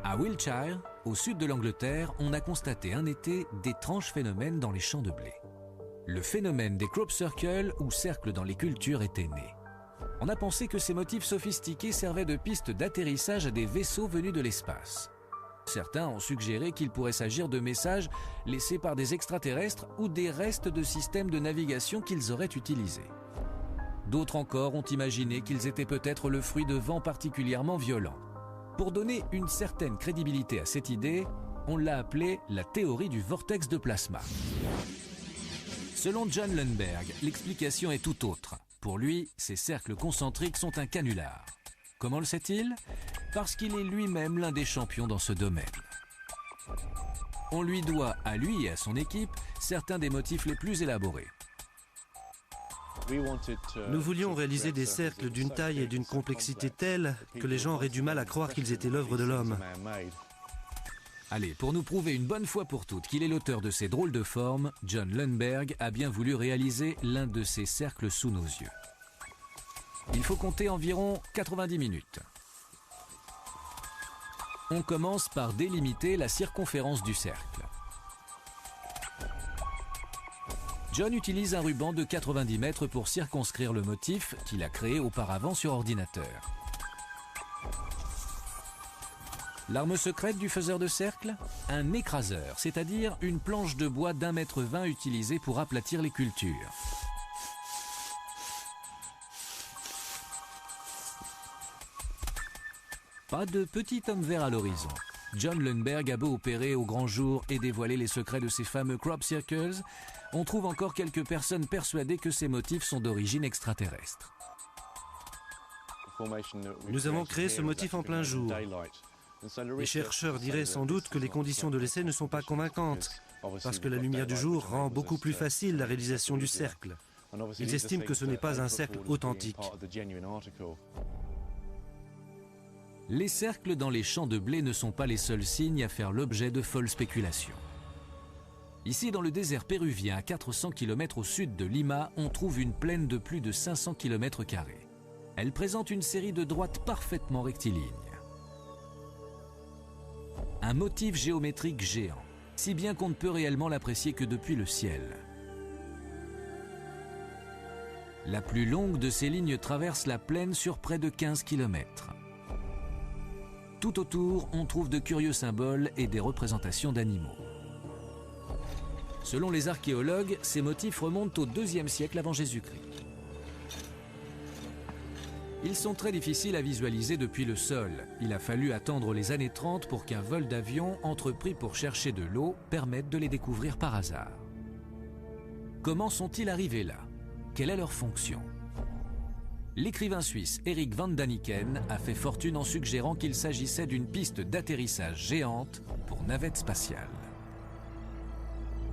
À Wiltshire, au sud de l'Angleterre, on a constaté un été d'étranges phénomènes dans les champs de blé. Le phénomène des crop circles ou cercles dans les cultures était né. On a pensé que ces motifs sophistiqués servaient de piste d'atterrissage à des vaisseaux venus de l'espace. Certains ont suggéré qu'il pourrait s'agir de messages laissés par des extraterrestres ou des restes de systèmes de navigation qu'ils auraient utilisés. D'autres encore ont imaginé qu'ils étaient peut-être le fruit de vents particulièrement violents. Pour donner une certaine crédibilité à cette idée, on l'a appelée la théorie du vortex de plasma. Selon John Lundberg, l'explication est tout autre. Pour lui, ces cercles concentriques sont un canular. Comment le sait-il ? Parce qu'il est lui-même l'un des champions dans ce domaine. On lui doit, à lui et à son équipe, certains des motifs les plus élaborés. Nous voulions réaliser des cercles d'une taille et d'une complexité telle que les gens auraient du mal à croire qu'ils étaient l'œuvre de l'homme. Allez, pour nous prouver une bonne fois pour toutes qu'il est l'auteur de ces drôles de formes, John Lundberg a bien voulu réaliser l'un de ces cercles sous nos yeux. Il faut compter environ 90 minutes. On commence par délimiter la circonférence du cercle. John utilise un ruban de 90 mètres pour circonscrire le motif qu'il a créé auparavant sur ordinateur. L'arme secrète du faiseur de cercle ? Un écraseur, c'est-à-dire une planche de bois d'1,20 m utilisée pour aplatir les cultures. Pas de petit homme vert à l'horizon. John Lundberg a beau opérer au grand jour et dévoiler les secrets de ces fameux crop circles, on trouve encore quelques personnes persuadées que ces motifs sont d'origine extraterrestre. Nous avons créé ce motif en plein jour. Les chercheurs diraient sans doute que les conditions de l'essai ne sont pas convaincantes, parce que la lumière du jour rend beaucoup plus facile la réalisation du cercle. Ils estiment que ce n'est pas un cercle authentique. Les cercles dans les champs de blé ne sont pas les seuls signes à faire l'objet de folles spéculations. Ici, dans le désert péruvien, à 400 km au sud de Lima, on trouve une plaine de plus de 500 km². Elle présente une série de droites parfaitement rectilignes. Un motif géométrique géant, si bien qu'on ne peut réellement l'apprécier que depuis le ciel. La plus longue de ces lignes traverse la plaine sur près de 15 km. Tout autour, on trouve de curieux symboles et des représentations d'animaux. Selon les archéologues, ces motifs remontent au IIe siècle avant Jésus-Christ. Ils sont très difficiles à visualiser depuis le sol. Il a fallu attendre les années 30 pour qu'un vol d'avion entrepris pour chercher de l'eau permette de les découvrir par hasard. Comment sont-ils arrivés là? Quelle est leur fonction? L'écrivain suisse Eric van Daniken a fait fortune en suggérant qu'il s'agissait d'une piste d'atterrissage géante pour navette spatiale.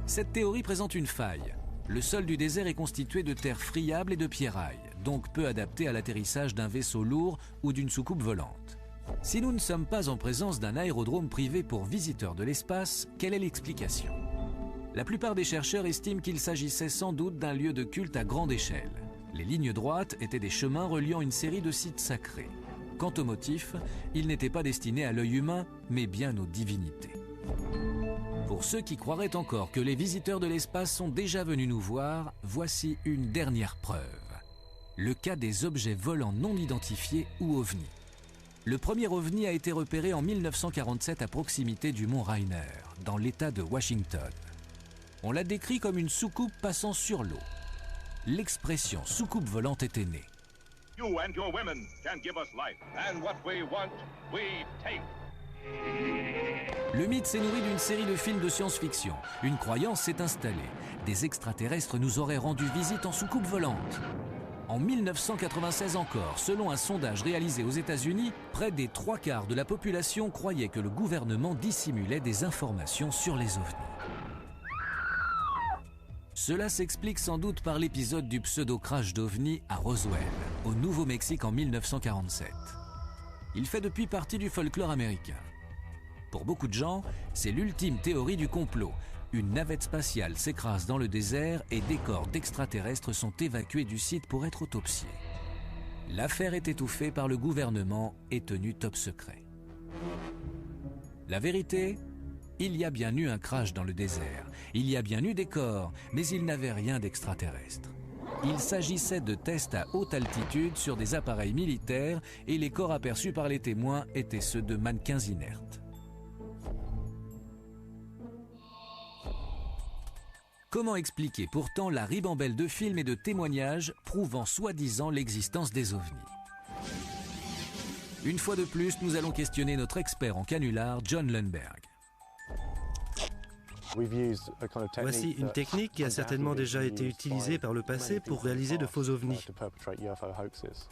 Cette théorie présente une faille. Le sol du désert est constitué de terre friable et de pierrailles, donc peu adapté à l'atterrissage d'un vaisseau lourd ou d'une soucoupe volante. Si nous ne sommes pas en présence d'un aérodrome privé pour visiteurs de l'espace, quelle est l'explication? La plupart des chercheurs estiment qu'il s'agissait sans doute d'un lieu de culte à grande échelle. Les lignes droites étaient des chemins reliant une série de sites sacrés. Quant au motif, il n'était pas destiné à l'œil humain, mais bien aux divinités. Pour ceux qui croiraient encore que les visiteurs de l'espace sont déjà venus nous voir, voici une dernière preuve. Le cas des objets volants non identifiés ou OVNI. Le premier OVNI a été repéré en 1947 à proximité du mont Rainer, dans l'État de Washington. On l'a décrit comme une soucoupe passant sur l'eau. L'expression soucoupe volante était née. You and your women can give us life, and what we want, we take. Le mythe s'est nourri d'une série de films de science-fiction. Une croyance s'est installée. Des extraterrestres nous auraient rendu visite en soucoupe volante. En 1996 encore, selon un sondage réalisé aux États-Unis, près des 3/4 de la population croyait que le gouvernement dissimulait des informations sur les ovnis. Cela s'explique sans doute par l'épisode du pseudo-crash d'ovnis à Roswell, au Nouveau-Mexique en 1947. Il fait depuis partie du folklore américain. Pour beaucoup de gens, c'est l'ultime théorie du complot. Une navette spatiale s'écrase dans le désert et des corps d'extraterrestres sont évacués du site pour être autopsiés. L'affaire est étouffée par le gouvernement et tenue top secret. La vérité? Il y a bien eu un crash dans le désert. Il y a bien eu des corps, mais il n'avait rien d'extraterrestre. Il s'agissait de tests à haute altitude sur des appareils militaires et les corps aperçus par les témoins étaient ceux de mannequins inertes. Comment expliquer pourtant la ribambelle de films et de témoignages prouvant soi-disant l'existence des ovnis? Une fois de plus, nous allons questionner notre expert en canular, John Lundberg. Voici une technique qui a certainement déjà été utilisée par le passé pour réaliser de faux ovnis.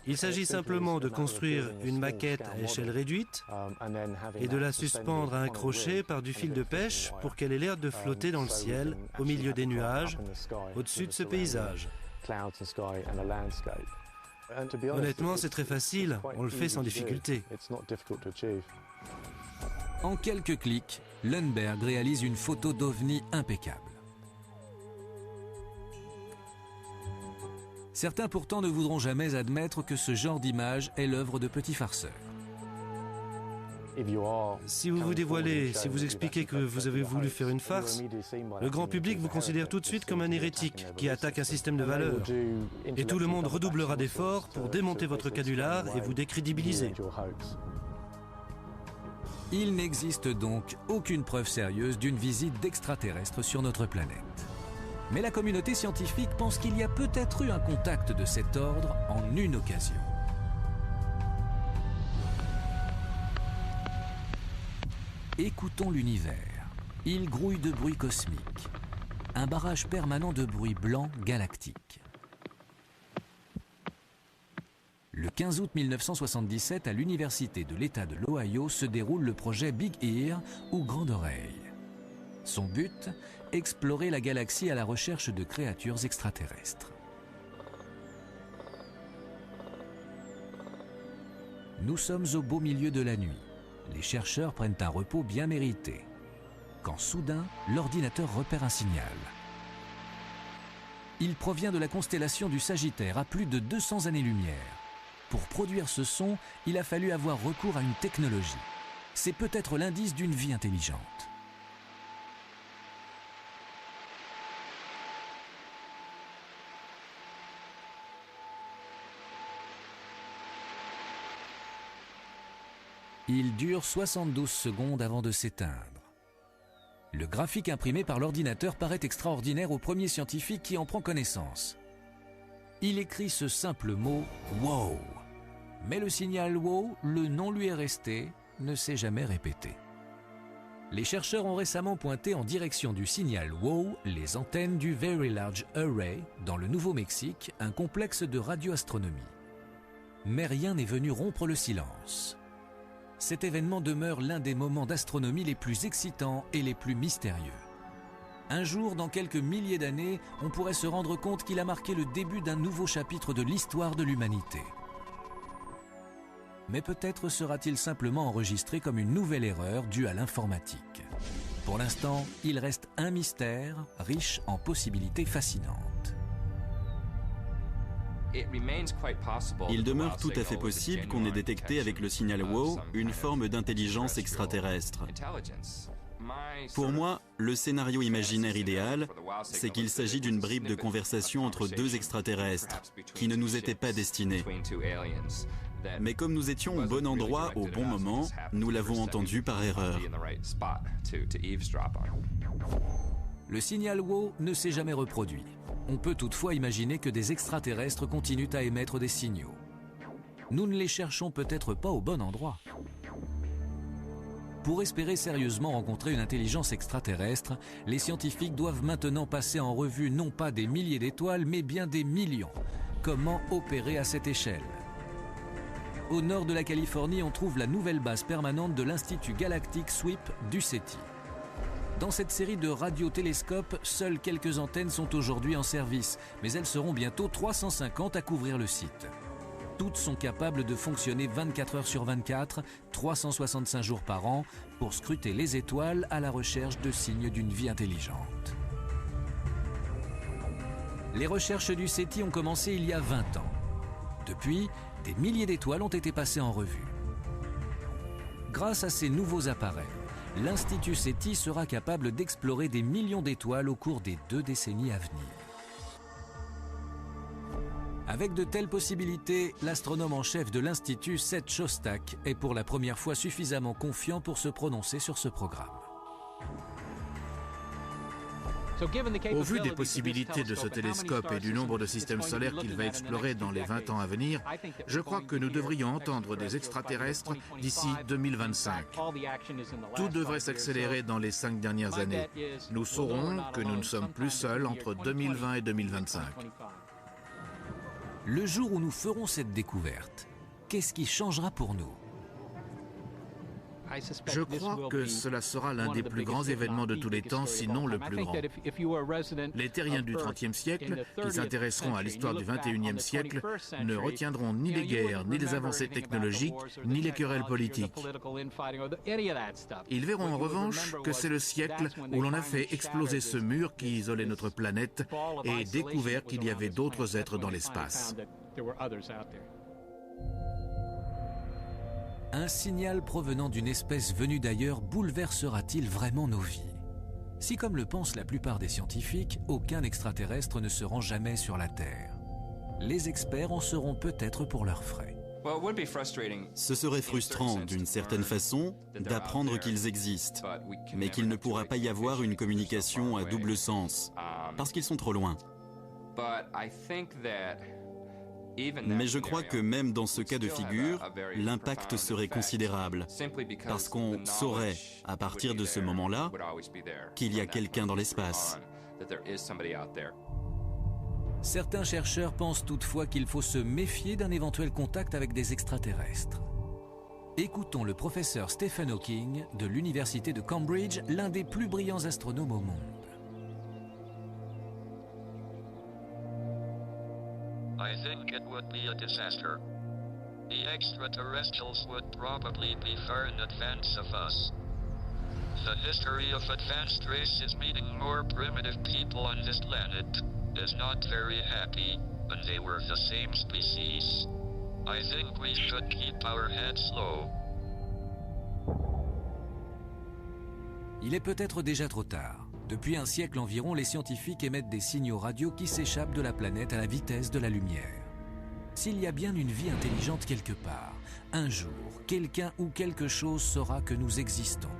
Il s'agit simplement de construire une maquette à échelle réduite et de la suspendre à un crochet par du fil de pêche pour qu'elle ait l'air de flotter dans le ciel, au milieu des nuages, au-dessus de ce paysage. Honnêtement, c'est très facile, on le fait sans difficulté. En quelques clics, Lundberg réalise une photo d'ovni impeccable. Certains pourtant ne voudront jamais admettre que ce genre d'image est l'œuvre de petits farceurs. Si vous vous dévoilez, si vous expliquez que vous avez voulu faire une farce, le grand public vous considère tout de suite comme un hérétique qui attaque un système de valeurs. Et tout le monde redoublera d'efforts pour démonter votre canular et vous décrédibiliser. Il n'existe donc aucune preuve sérieuse d'une visite d'extraterrestres sur notre planète. Mais la communauté scientifique pense qu'il y a peut-être eu un contact de cet ordre en une occasion. Écoutons l'univers. Il grouille de bruit cosmique. Un barrage permanent de bruit blanc galactique. Le 15 août 1977, à l'université de l'État de l'Ohio, se déroule le projet Big Ear, ou Grande Oreille. Son but, explorer la galaxie à la recherche de créatures extraterrestres. Nous sommes au beau milieu de la nuit. Les chercheurs prennent un repos bien mérité. Quand soudain, l'ordinateur repère un signal. Il provient de la constellation du Sagittaire, à plus de 200 années-lumière. Pour produire ce son, il a fallu avoir recours à une technologie. C'est peut-être l'indice d'une vie intelligente. Il dure 72 secondes avant de s'éteindre. Le graphique imprimé par l'ordinateur paraît extraordinaire au premier scientifique qui en prend connaissance. Il écrit ce simple mot « wow ». Mais le signal « wow », le nom lui est resté, ne s'est jamais répété. Les chercheurs ont récemment pointé en direction du signal WOW les antennes du Very Large Array dans le Nouveau-Mexique, un complexe de radioastronomie. Mais rien n'est venu rompre le silence. Cet événement demeure l'un des moments d'astronomie les plus excitants et les plus mystérieux. Un jour, dans quelques milliers d'années, on pourrait se rendre compte qu'il a marqué le début d'un nouveau chapitre de l'histoire de l'humanité. Mais peut-être sera-t-il simplement enregistré comme une nouvelle erreur due à l'informatique. Pour l'instant, il reste un mystère riche en possibilités fascinantes. Il demeure tout à fait possible qu'on ait détecté avec le signal WOW une forme d'intelligence extraterrestre. Pour moi, le scénario imaginaire idéal, c'est qu'il s'agit d'une bribe de conversation entre deux extraterrestres qui ne nous étaient pas destinés. Mais comme nous étions au bon endroit au bon moment, nous l'avons entendu par erreur. Le signal WOW ne s'est jamais reproduit. On peut toutefois imaginer que des extraterrestres continuent à émettre des signaux. Nous ne les cherchons peut-être pas au bon endroit. Pour espérer sérieusement rencontrer une intelligence extraterrestre, les scientifiques doivent maintenant passer en revue non pas des milliers d'étoiles, mais bien des millions. Comment opérer à cette échelle ? Au nord de la Californie, on trouve la nouvelle base permanente de l'Institut Galactique SWIP du SETI. Dans cette série de radiotélescopes, seules quelques antennes sont aujourd'hui en service, mais elles seront bientôt 350 à couvrir le site. Toutes sont capables de fonctionner 24 heures sur 24, 365 jours par an, pour scruter les étoiles à la recherche de signes d'une vie intelligente. Les recherches du SETI ont commencé il y a 20 ans. Depuis, des milliers d'étoiles ont été passées en revue. Grâce à ces nouveaux appareils, l'Institut SETI sera capable d'explorer des millions d'étoiles au cours des 2 décennies à venir. Avec de telles possibilités, l'astronome en chef de l'Institut, Seth Shostak, est pour la première fois suffisamment confiant pour se prononcer sur ce programme. Au vu des possibilités de ce télescope et du nombre de systèmes solaires qu'il va explorer dans les 20 ans à venir, je crois que nous devrions entendre des extraterrestres d'ici 2025. Tout devrait s'accélérer dans les 5 dernières années. Nous saurons que nous ne sommes plus seuls entre 2020 et 2025. Le jour où nous ferons cette découverte, qu'est-ce qui changera pour nous ? Je crois que cela sera l'un des plus grands événements de tous les temps, sinon le plus grand. Les terriens du XXe siècle, qui s'intéresseront à l'histoire du XXIe siècle, ne retiendront ni les guerres, ni les avancées technologiques, ni les querelles politiques. Ils verront en revanche que c'est le siècle où l'on a fait exploser ce mur qui isolait notre planète et découvert qu'il y avait d'autres êtres dans l'espace. Un signal provenant d'une espèce venue d'ailleurs bouleversera-t-il vraiment nos vies ? Si, comme le pensent la plupart des scientifiques, aucun extraterrestre ne se rend jamais sur la Terre, les experts en seront peut-être pour leurs frais. Ce serait frustrant, d'une certaine façon, d'apprendre qu'ils existent, mais qu'il ne pourra pas y avoir une communication à double sens, parce qu'ils sont trop loin. Mais je crois que même dans ce cas de figure, l'impact serait considérable, parce qu'on saurait, à partir de ce moment-là, qu'il y a quelqu'un dans l'espace. Certains chercheurs pensent toutefois qu'il faut se méfier d'un éventuel contact avec des extraterrestres. Écoutons le professeur Stephen Hawking de l'université de Cambridge, l'un des plus brillants astronomes au monde. I think it would be a disaster. The extraterrestrials would probably be far in advance of us. The history of advanced races meeting more primitive people on this planet is not very happy, and they were the same species. I think we should keep our heads low. Il est peut-être déjà trop tard. Depuis un siècle environ, les scientifiques émettent des signaux radio qui s'échappent de la planète à la vitesse de la lumière. S'il y a bien une vie intelligente quelque part, un jour, quelqu'un ou quelque chose saura que nous existons.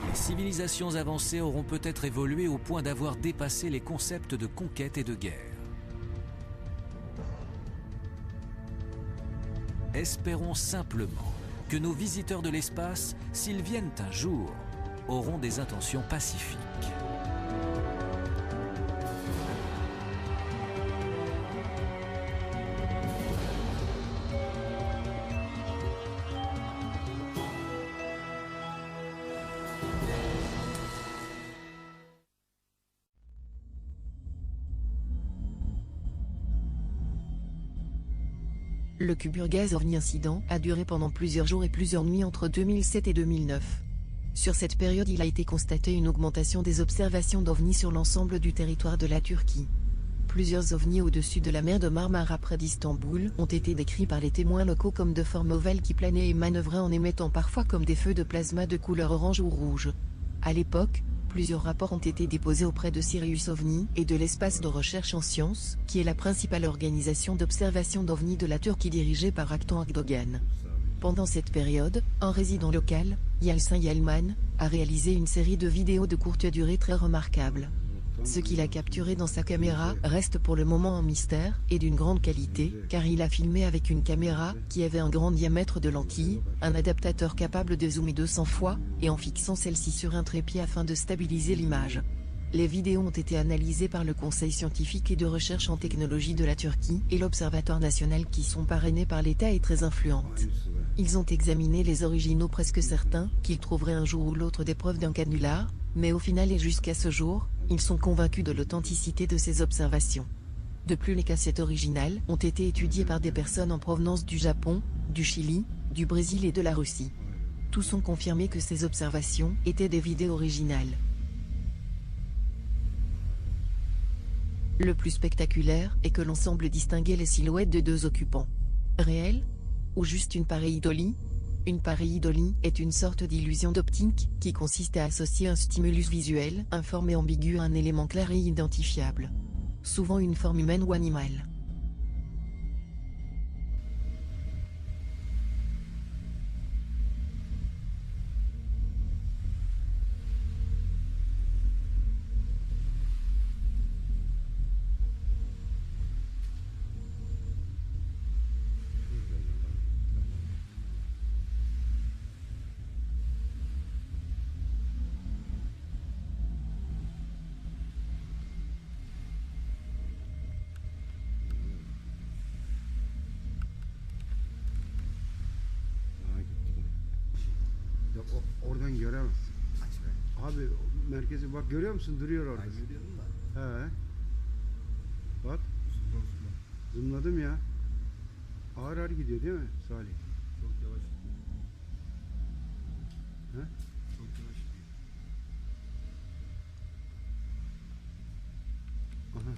Les civilisations avancées auront peut-être évolué au point d'avoir dépassé les concepts de conquête et de guerre. Espérons simplement que nos visiteurs de l'espace, s'ils viennent un jour, auront des intentions pacifiques. Le Kuburgaz OVNI incident a duré pendant plusieurs jours et plusieurs nuits entre 2007 et 2009. Sur cette période, il a été constaté une augmentation des observations d'OVNI sur l'ensemble du territoire de la Turquie. Plusieurs OVNI au-dessus de la mer de Marmara près d'Istanbul ont été décrits par les témoins locaux comme de formes ovales qui planaient et manœuvraient en émettant parfois comme des feux de plasma de couleur orange ou rouge. À l'époque, plusieurs rapports ont été déposés auprès de Sirius OVNI et de l'Espace de recherche en sciences, qui est la principale organisation d'observation d'OVNI de la Turquie dirigée par Aktan Akdogan. Pendant cette période, un résident local, Yalçın Yalman, a réalisé une série de vidéos de courte durée très remarquables. Ce qu'il a capturé dans sa caméra reste pour le moment un mystère et d'une grande qualité, car il a filmé avec une caméra qui avait un grand diamètre de lentille, un adaptateur capable de zoomer 200 fois, et en fixant celle-ci sur un trépied afin de stabiliser l'image. Les vidéos ont été analysées par le Conseil scientifique et de recherche en technologie de la Turquie et l'Observatoire national qui sont parrainés par l'État et très influentes. Ils ont examiné les originaux, presque certains qu'ils trouveraient un jour ou l'autre des preuves d'un canular, mais au final et jusqu'à ce jour, ils sont convaincus de l'authenticité de ces observations. De plus, les cassettes originales ont été étudiées par des personnes en provenance du Japon, du Chili, du Brésil et de la Russie. Tous ont confirmé que ces observations étaient des vidéos originales. Le plus spectaculaire est que l'on semble distinguer les silhouettes de deux occupants. Réels ? Ou juste une pareidolie ? Une pareidolie est une sorte d'illusion d'optique qui consiste à associer un stimulus visuel, informe et ambigu à un élément clair et identifiable. Souvent une forme humaine ou animale. Oradan göremezsin. Abi merkezi bak, görüyor musun? Duruyor orada. He. Bak. Zoomladım ya. Ağır ağır gidiyor değil mi Salih? Çok yavaş gidiyor. He? Çok yavaş gidiyor. Aha.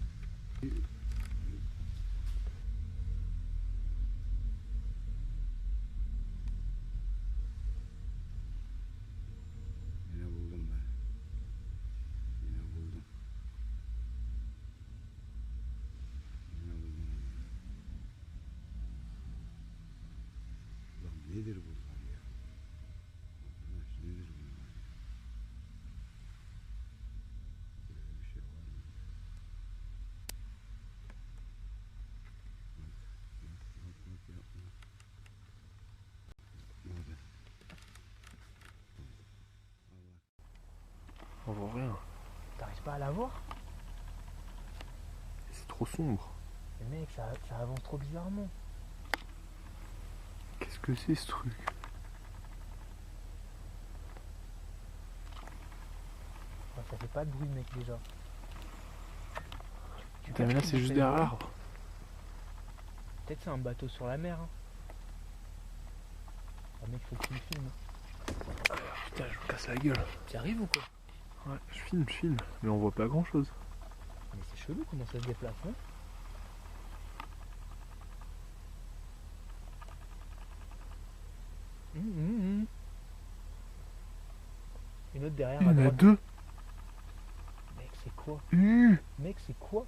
Nedir bunlar ya? Arkadaş, nedir bunlar ya? Böyle bir şey var mı? Bak yapma. Nerede? On voit rien. T'arrives pas à la voir? C'est trop sombre. Mais mec, ça avance trop bizarrement. Qu'est-ce que c'est ce truc? Ouais, ça fait pas de bruit mec déjà. Putain mais là c'est juste derrière l'arbre. Peut-être c'est un bateau sur la mer. Hein. Ah mec, faut que tu me filmes. Putain, je me casse la gueule. Tu arrives ou quoi? Ouais, je filme. Mais on voit pas grand chose. Mais c'est chelou comment ça se déplace, hein. Une autre derrière. Il y en a deux. Mec, c'est quoi? Mec, c'est quoi?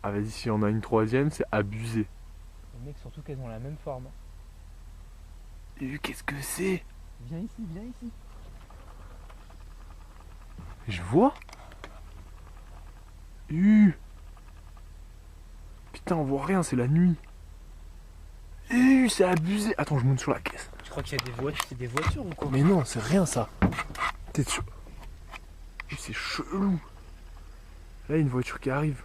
Ah vas-y, si on a une troisième, c'est abusé. Mec, surtout qu'elles ont la même forme. Qu'est-ce que c'est? Viens ici, viens ici. Je vois. Putain, on voit rien, c'est la nuit. C'est abusé. Attends, je monte sur la caisse. Je crois qu'il y a des voitures ou quoi? Mais non, c'est rien ça. T'es sûr? C'est chelou. Là, il y a une voiture qui arrive.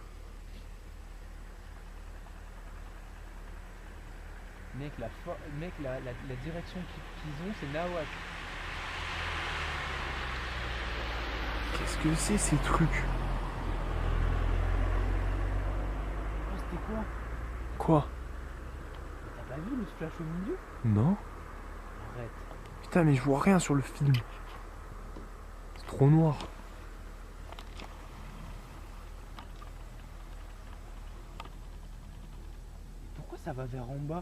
Mec, la direction qu'ils ont, c'est Nawak. Qu'est-ce que c'est ces trucs? Oh, c'était quoi? Quoi? T'as pas vu le splash au milieu? Non. Arrête. Putain, mais je vois rien sur le film. C'est trop noir. Pourquoi ça va vers en bas?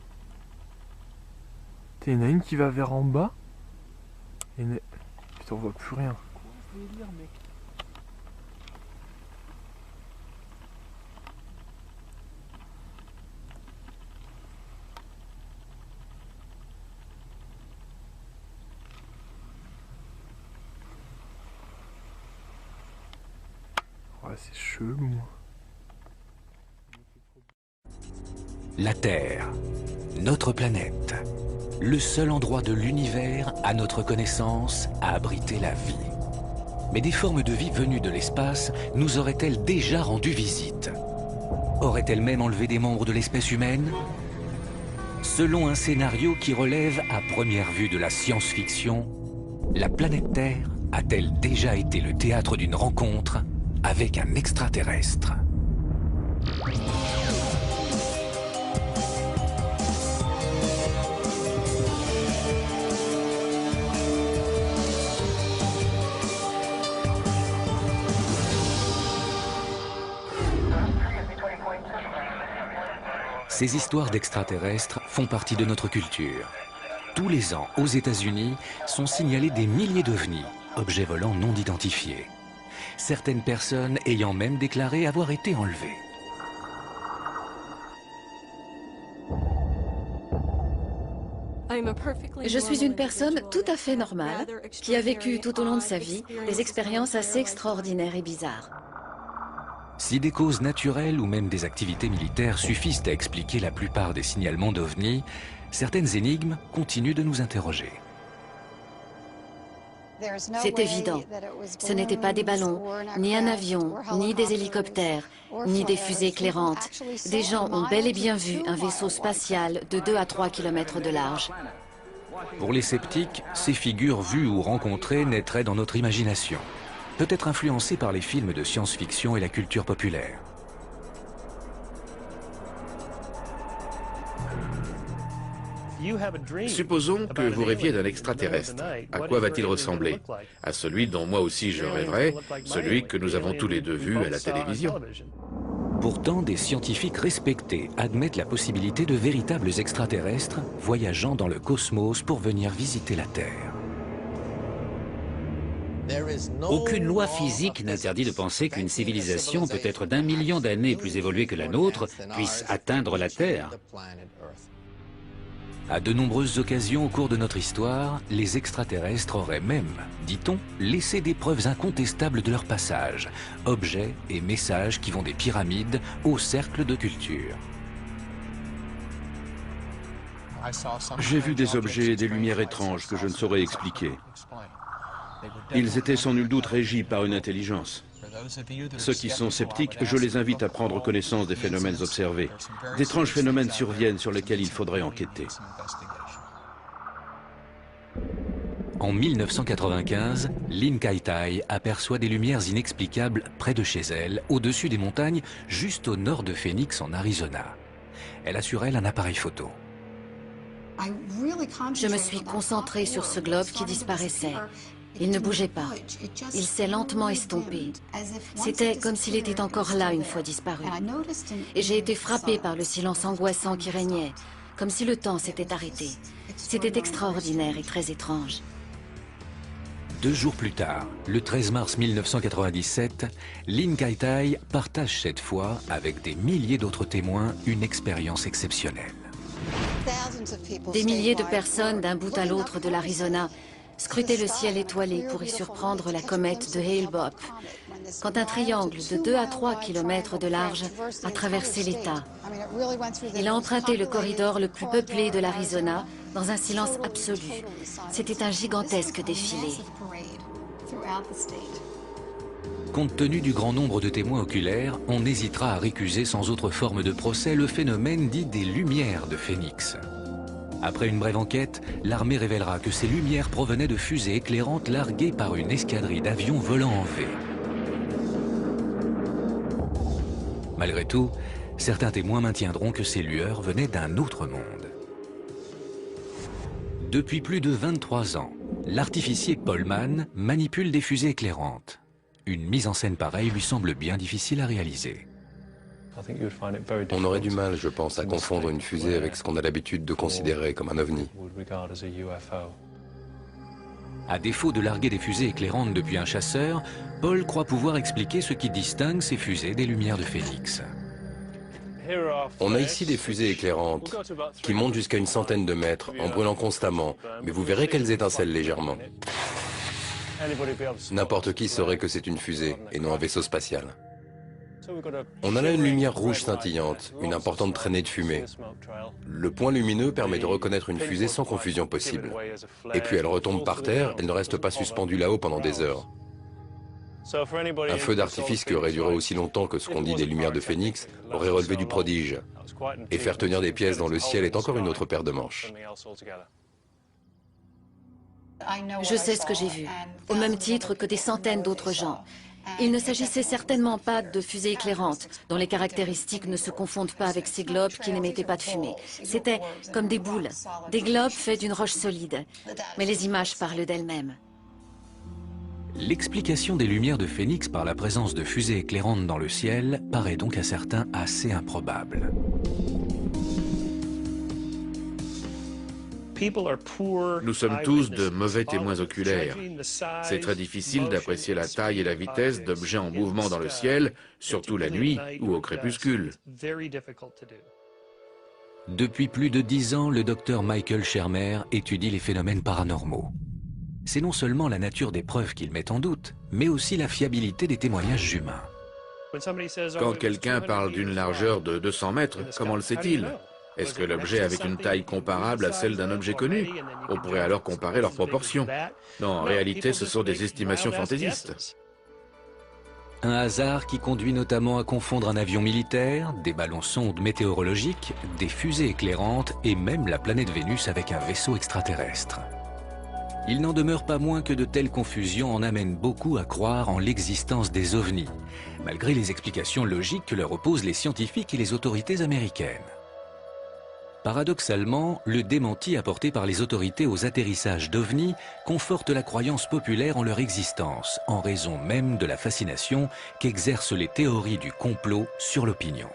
Il y en a une qui va vers en bas. Putain, on voit plus rien. Quoi ce délire, mec? Ouais, c'est chelou. La Terre, notre planète, le seul endroit de l'univers, à notre connaissance, à abriter la vie. Mais des formes de vie venues de l'espace nous auraient-elles déjà rendu visite? Auraient-elles même enlevé des membres de l'espèce humaine? Selon un scénario qui relève à première vue de la science-fiction, la planète Terre a-t-elle déjà été le théâtre d'une rencontre avec un extraterrestre? Ces histoires d'extraterrestres font partie de notre culture. Tous les ans, aux États-Unis, sont signalés des milliers d'ovnis, objets volants non identifiés. Certaines personnes ayant même déclaré avoir été enlevées. Je suis une personne tout à fait normale, qui a vécu tout au long de sa vie des expériences assez extraordinaires et bizarres. Si des causes naturelles ou même des activités militaires suffisent à expliquer la plupart des signalements d'ovnis, certaines énigmes continuent de nous interroger. C'est évident. Ce n'étaient pas des ballons, ni un avion, ni des hélicoptères, ni des fusées éclairantes. Des gens ont bel et bien vu un vaisseau spatial de 2 à 3 km de large. Pour les sceptiques, ces figures vues ou rencontrées naîtraient dans notre imagination, peut-être influencées par les films de science-fiction et la culture populaire. Supposons que vous rêviez d'un extraterrestre. À quoi va-t-il ressembler? À celui dont moi aussi je rêverais, celui que nous avons tous les deux vu à la télévision. Pourtant, des scientifiques respectés admettent la possibilité de véritables extraterrestres voyageant dans le cosmos pour venir visiter la Terre. Aucune loi physique n'interdit de penser qu'une civilisation peut être d'1 million d'années plus évoluée que la nôtre puisse atteindre la Terre. À de nombreuses occasions au cours de notre histoire, les extraterrestres auraient même, dit-on, laissé des preuves incontestables de leur passage, objets et messages qui vont des pyramides au cercle de culture. J'ai vu des objets et des lumières étranges que je ne saurais expliquer. Ils étaient sans nul doute régis par une intelligence. Ceux qui sont sceptiques, je les invite à prendre connaissance des phénomènes observés. D'étranges phénomènes surviennent sur lesquels il faudrait enquêter. En 1995, Lynn Kai-Tai aperçoit des lumières inexplicables près de chez elle, au-dessus des montagnes, juste au nord de Phoenix, en Arizona. Elle a sur elle un appareil photo. Je me suis concentrée sur ce globe qui disparaissait. Il ne bougeait pas. Il s'est lentement estompé. C'était comme s'il était encore là une fois disparu. Et j'ai été frappée par le silence angoissant qui régnait, comme si le temps s'était arrêté. C'était extraordinaire et très étrange. 2 jours plus tard, le 13 mars 1997, Lin Kai-tai partage cette fois, avec des milliers d'autres témoins, une expérience exceptionnelle. Des milliers de personnes d'un bout à l'autre de l'Arizona scrutaient le ciel étoilé pour y surprendre la comète de Hale-Bopp, quand un triangle de 2 à 3 kilomètres de large a traversé l'État. Il a emprunté le corridor le plus peuplé de l'Arizona dans un silence absolu. C'était un gigantesque défilé. Compte tenu du grand nombre de témoins oculaires, on hésitera à récuser sans autre forme de procès le phénomène dit des lumières de Phénix. Après une brève enquête, l'armée révélera que ces lumières provenaient de fusées éclairantes larguées par une escadrille d'avions volant en V. Malgré tout, certains témoins maintiendront que ces lueurs venaient d'un autre monde. Depuis plus de 23 ans, l'artificier Paul Mann manipule des fusées éclairantes. Une mise en scène pareille lui semble bien difficile à réaliser. On aurait du mal, je pense, à confondre une fusée avec ce qu'on a l'habitude de considérer comme un ovni. À défaut de larguer des fusées éclairantes depuis un chasseur, Paul croit pouvoir expliquer ce qui distingue ces fusées des lumières de Phénix. On a ici des fusées éclairantes qui montent jusqu'à une centaine de mètres en brûlant constamment, mais vous verrez qu'elles étincellent légèrement. N'importe qui saurait que c'est une fusée et non un vaisseau spatial. On a là une lumière rouge scintillante, une importante traînée de fumée. Le point lumineux permet de reconnaître une fusée sans confusion possible. Et puis elle retombe par terre, elle ne reste pas suspendue là-haut pendant des heures. Un feu d'artifice qui aurait duré aussi longtemps que ce qu'on dit des lumières de Phénix aurait relevé du prodige. Et faire tenir des pièces dans le ciel est encore une autre paire de manches. Je sais ce que j'ai vu, au même titre que des centaines d'autres gens. Il ne s'agissait certainement pas de fusées éclairantes, dont les caractéristiques ne se confondent pas avec ces globes qui n'émettaient pas de fumée. C'était comme des boules, des globes faits d'une roche solide. Mais les images parlent d'elles-mêmes. L'explication des lumières de Phénix par la présence de fusées éclairantes dans le ciel paraît donc à certains assez improbable. Nous sommes tous de mauvais témoins oculaires. C'est très difficile d'apprécier la taille et la vitesse d'objets en mouvement dans le ciel, surtout la nuit ou au crépuscule. Depuis plus de 10 ans, le docteur Michael Shermer étudie les phénomènes paranormaux. C'est non seulement la nature des preuves qu'il met en doute, mais aussi la fiabilité des témoignages humains. Quand quelqu'un parle d'une largeur de 200 mètres, comment le sait-il ? Est-ce que l'objet avait une taille comparable à celle d'un objet connu? On pourrait alors comparer leurs proportions. Non, en réalité, ce sont des estimations fantaisistes. Un hasard qui conduit notamment à confondre un avion militaire, des ballons-sondes météorologiques, des fusées éclairantes et même la planète Vénus avec un vaisseau extraterrestre. Il n'en demeure pas moins que de telles confusions en amènent beaucoup à croire en l'existence des ovnis, malgré les explications logiques que leur opposent les scientifiques et les autorités américaines. Paradoxalement, le démenti apporté par les autorités aux atterrissages d'ovnis conforte la croyance populaire en leur existence, en raison même de la fascination qu'exercent les théories du complot sur l'opinion.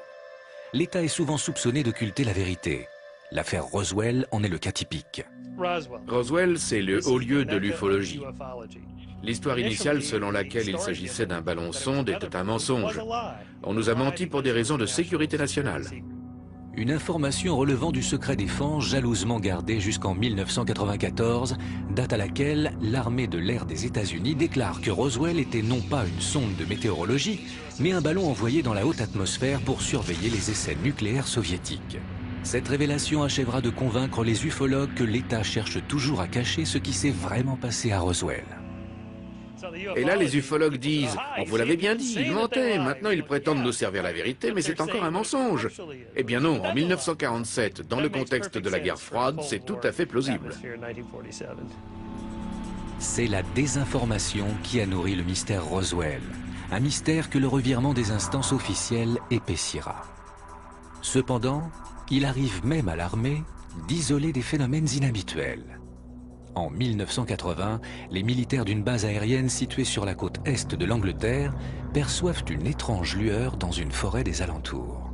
L'État est souvent soupçonné d'occulter la vérité. L'affaire Roswell en est le cas typique. Roswell, c'est le haut lieu de l'ufologie. L'histoire initiale selon laquelle il s'agissait d'un ballon-sonde était un mensonge. On nous a menti pour des raisons de sécurité nationale. Une information relevant du secret défense jalousement gardée jusqu'en 1994, date à laquelle l'armée de l'air des États-Unis déclare que Roswell était non pas une sonde de météorologie, mais un ballon envoyé dans la haute atmosphère pour surveiller les essais nucléaires soviétiques. Cette révélation achèvera de convaincre les ufologues que l'État cherche toujours à cacher ce qui s'est vraiment passé à Roswell. Et là, les ufologues disent « On vous l'avait bien dit, ils mentaient, maintenant ils prétendent nous servir la vérité, mais c'est encore un mensonge. » Eh bien non, en 1947, dans le contexte de la guerre froide, c'est tout à fait plausible. C'est la désinformation qui a nourri le mystère Roswell, un mystère que le revirement des instances officielles épaissira. Cependant, il arrive même à l'armée d'isoler des phénomènes inhabituels. En 1980, les militaires d'une base aérienne située sur la côte est de l'Angleterre perçoivent une étrange lueur dans une forêt des alentours.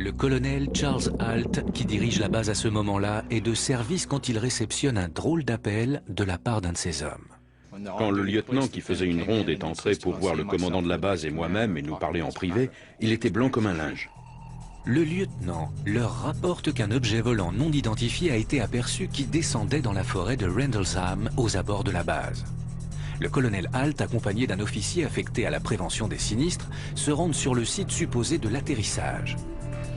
Le colonel Charles Halt, qui dirige la base à ce moment-là, est de service quand il réceptionne un drôle d'appel de la part d'un de ses hommes. Quand le lieutenant qui faisait une ronde est entré pour voir le commandant de la base et moi-même et nous parler en privé, il était blanc comme un linge. Le lieutenant leur rapporte qu'un objet volant non identifié a été aperçu qui descendait dans la forêt de Rendlesham aux abords de la base. Le colonel Halt, accompagné d'un officier affecté à la prévention des sinistres, se rendent sur le site supposé de l'atterrissage.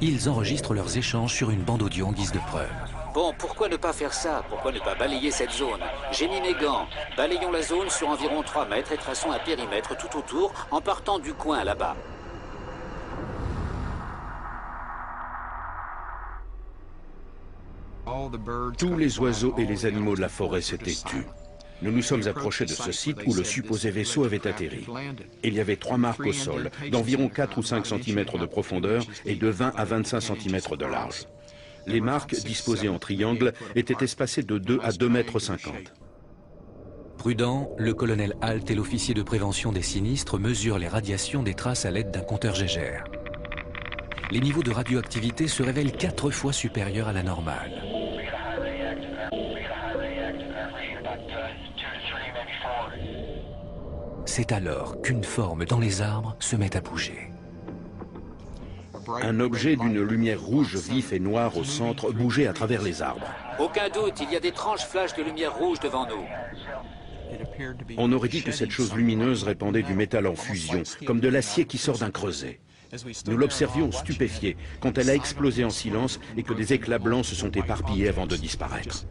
Ils enregistrent leurs échanges sur une bande audio en guise de preuve. Bon, pourquoi ne pas faire ça? Pourquoi ne pas balayer cette zone? J'ai mis mes gants. Balayons la zone sur environ 3 mètres et traçons un périmètre tout autour en partant du coin là-bas. Tous les oiseaux et les animaux de la forêt s'étaient tus. Nous nous sommes approchés de ce site où le supposé vaisseau avait atterri. Il y avait 3 marques au sol, d'environ 4 ou 5 cm de profondeur et de 20 à 25 cm de large. Les marques, disposées en triangle, étaient espacées de 2 à 2,50 m. Prudent, le colonel Halt et l'officier de prévention des sinistres mesurent les radiations des traces à l'aide d'un compteur Geiger. Les niveaux de radioactivité se révèlent 4 fois supérieurs à la normale. C'est alors qu'une forme dans les arbres se met à bouger. Un objet d'une lumière rouge vif et noire au centre bougeait à travers les arbres. Aucun doute, il y a d'étranges flashs de lumière rouge devant nous. On aurait dit que cette chose lumineuse répandait du métal en fusion, comme de l'acier qui sort d'un creuset. Nous l'observions stupéfiés quand elle a explosé en silence et que des éclats blancs se sont éparpillés avant de disparaître.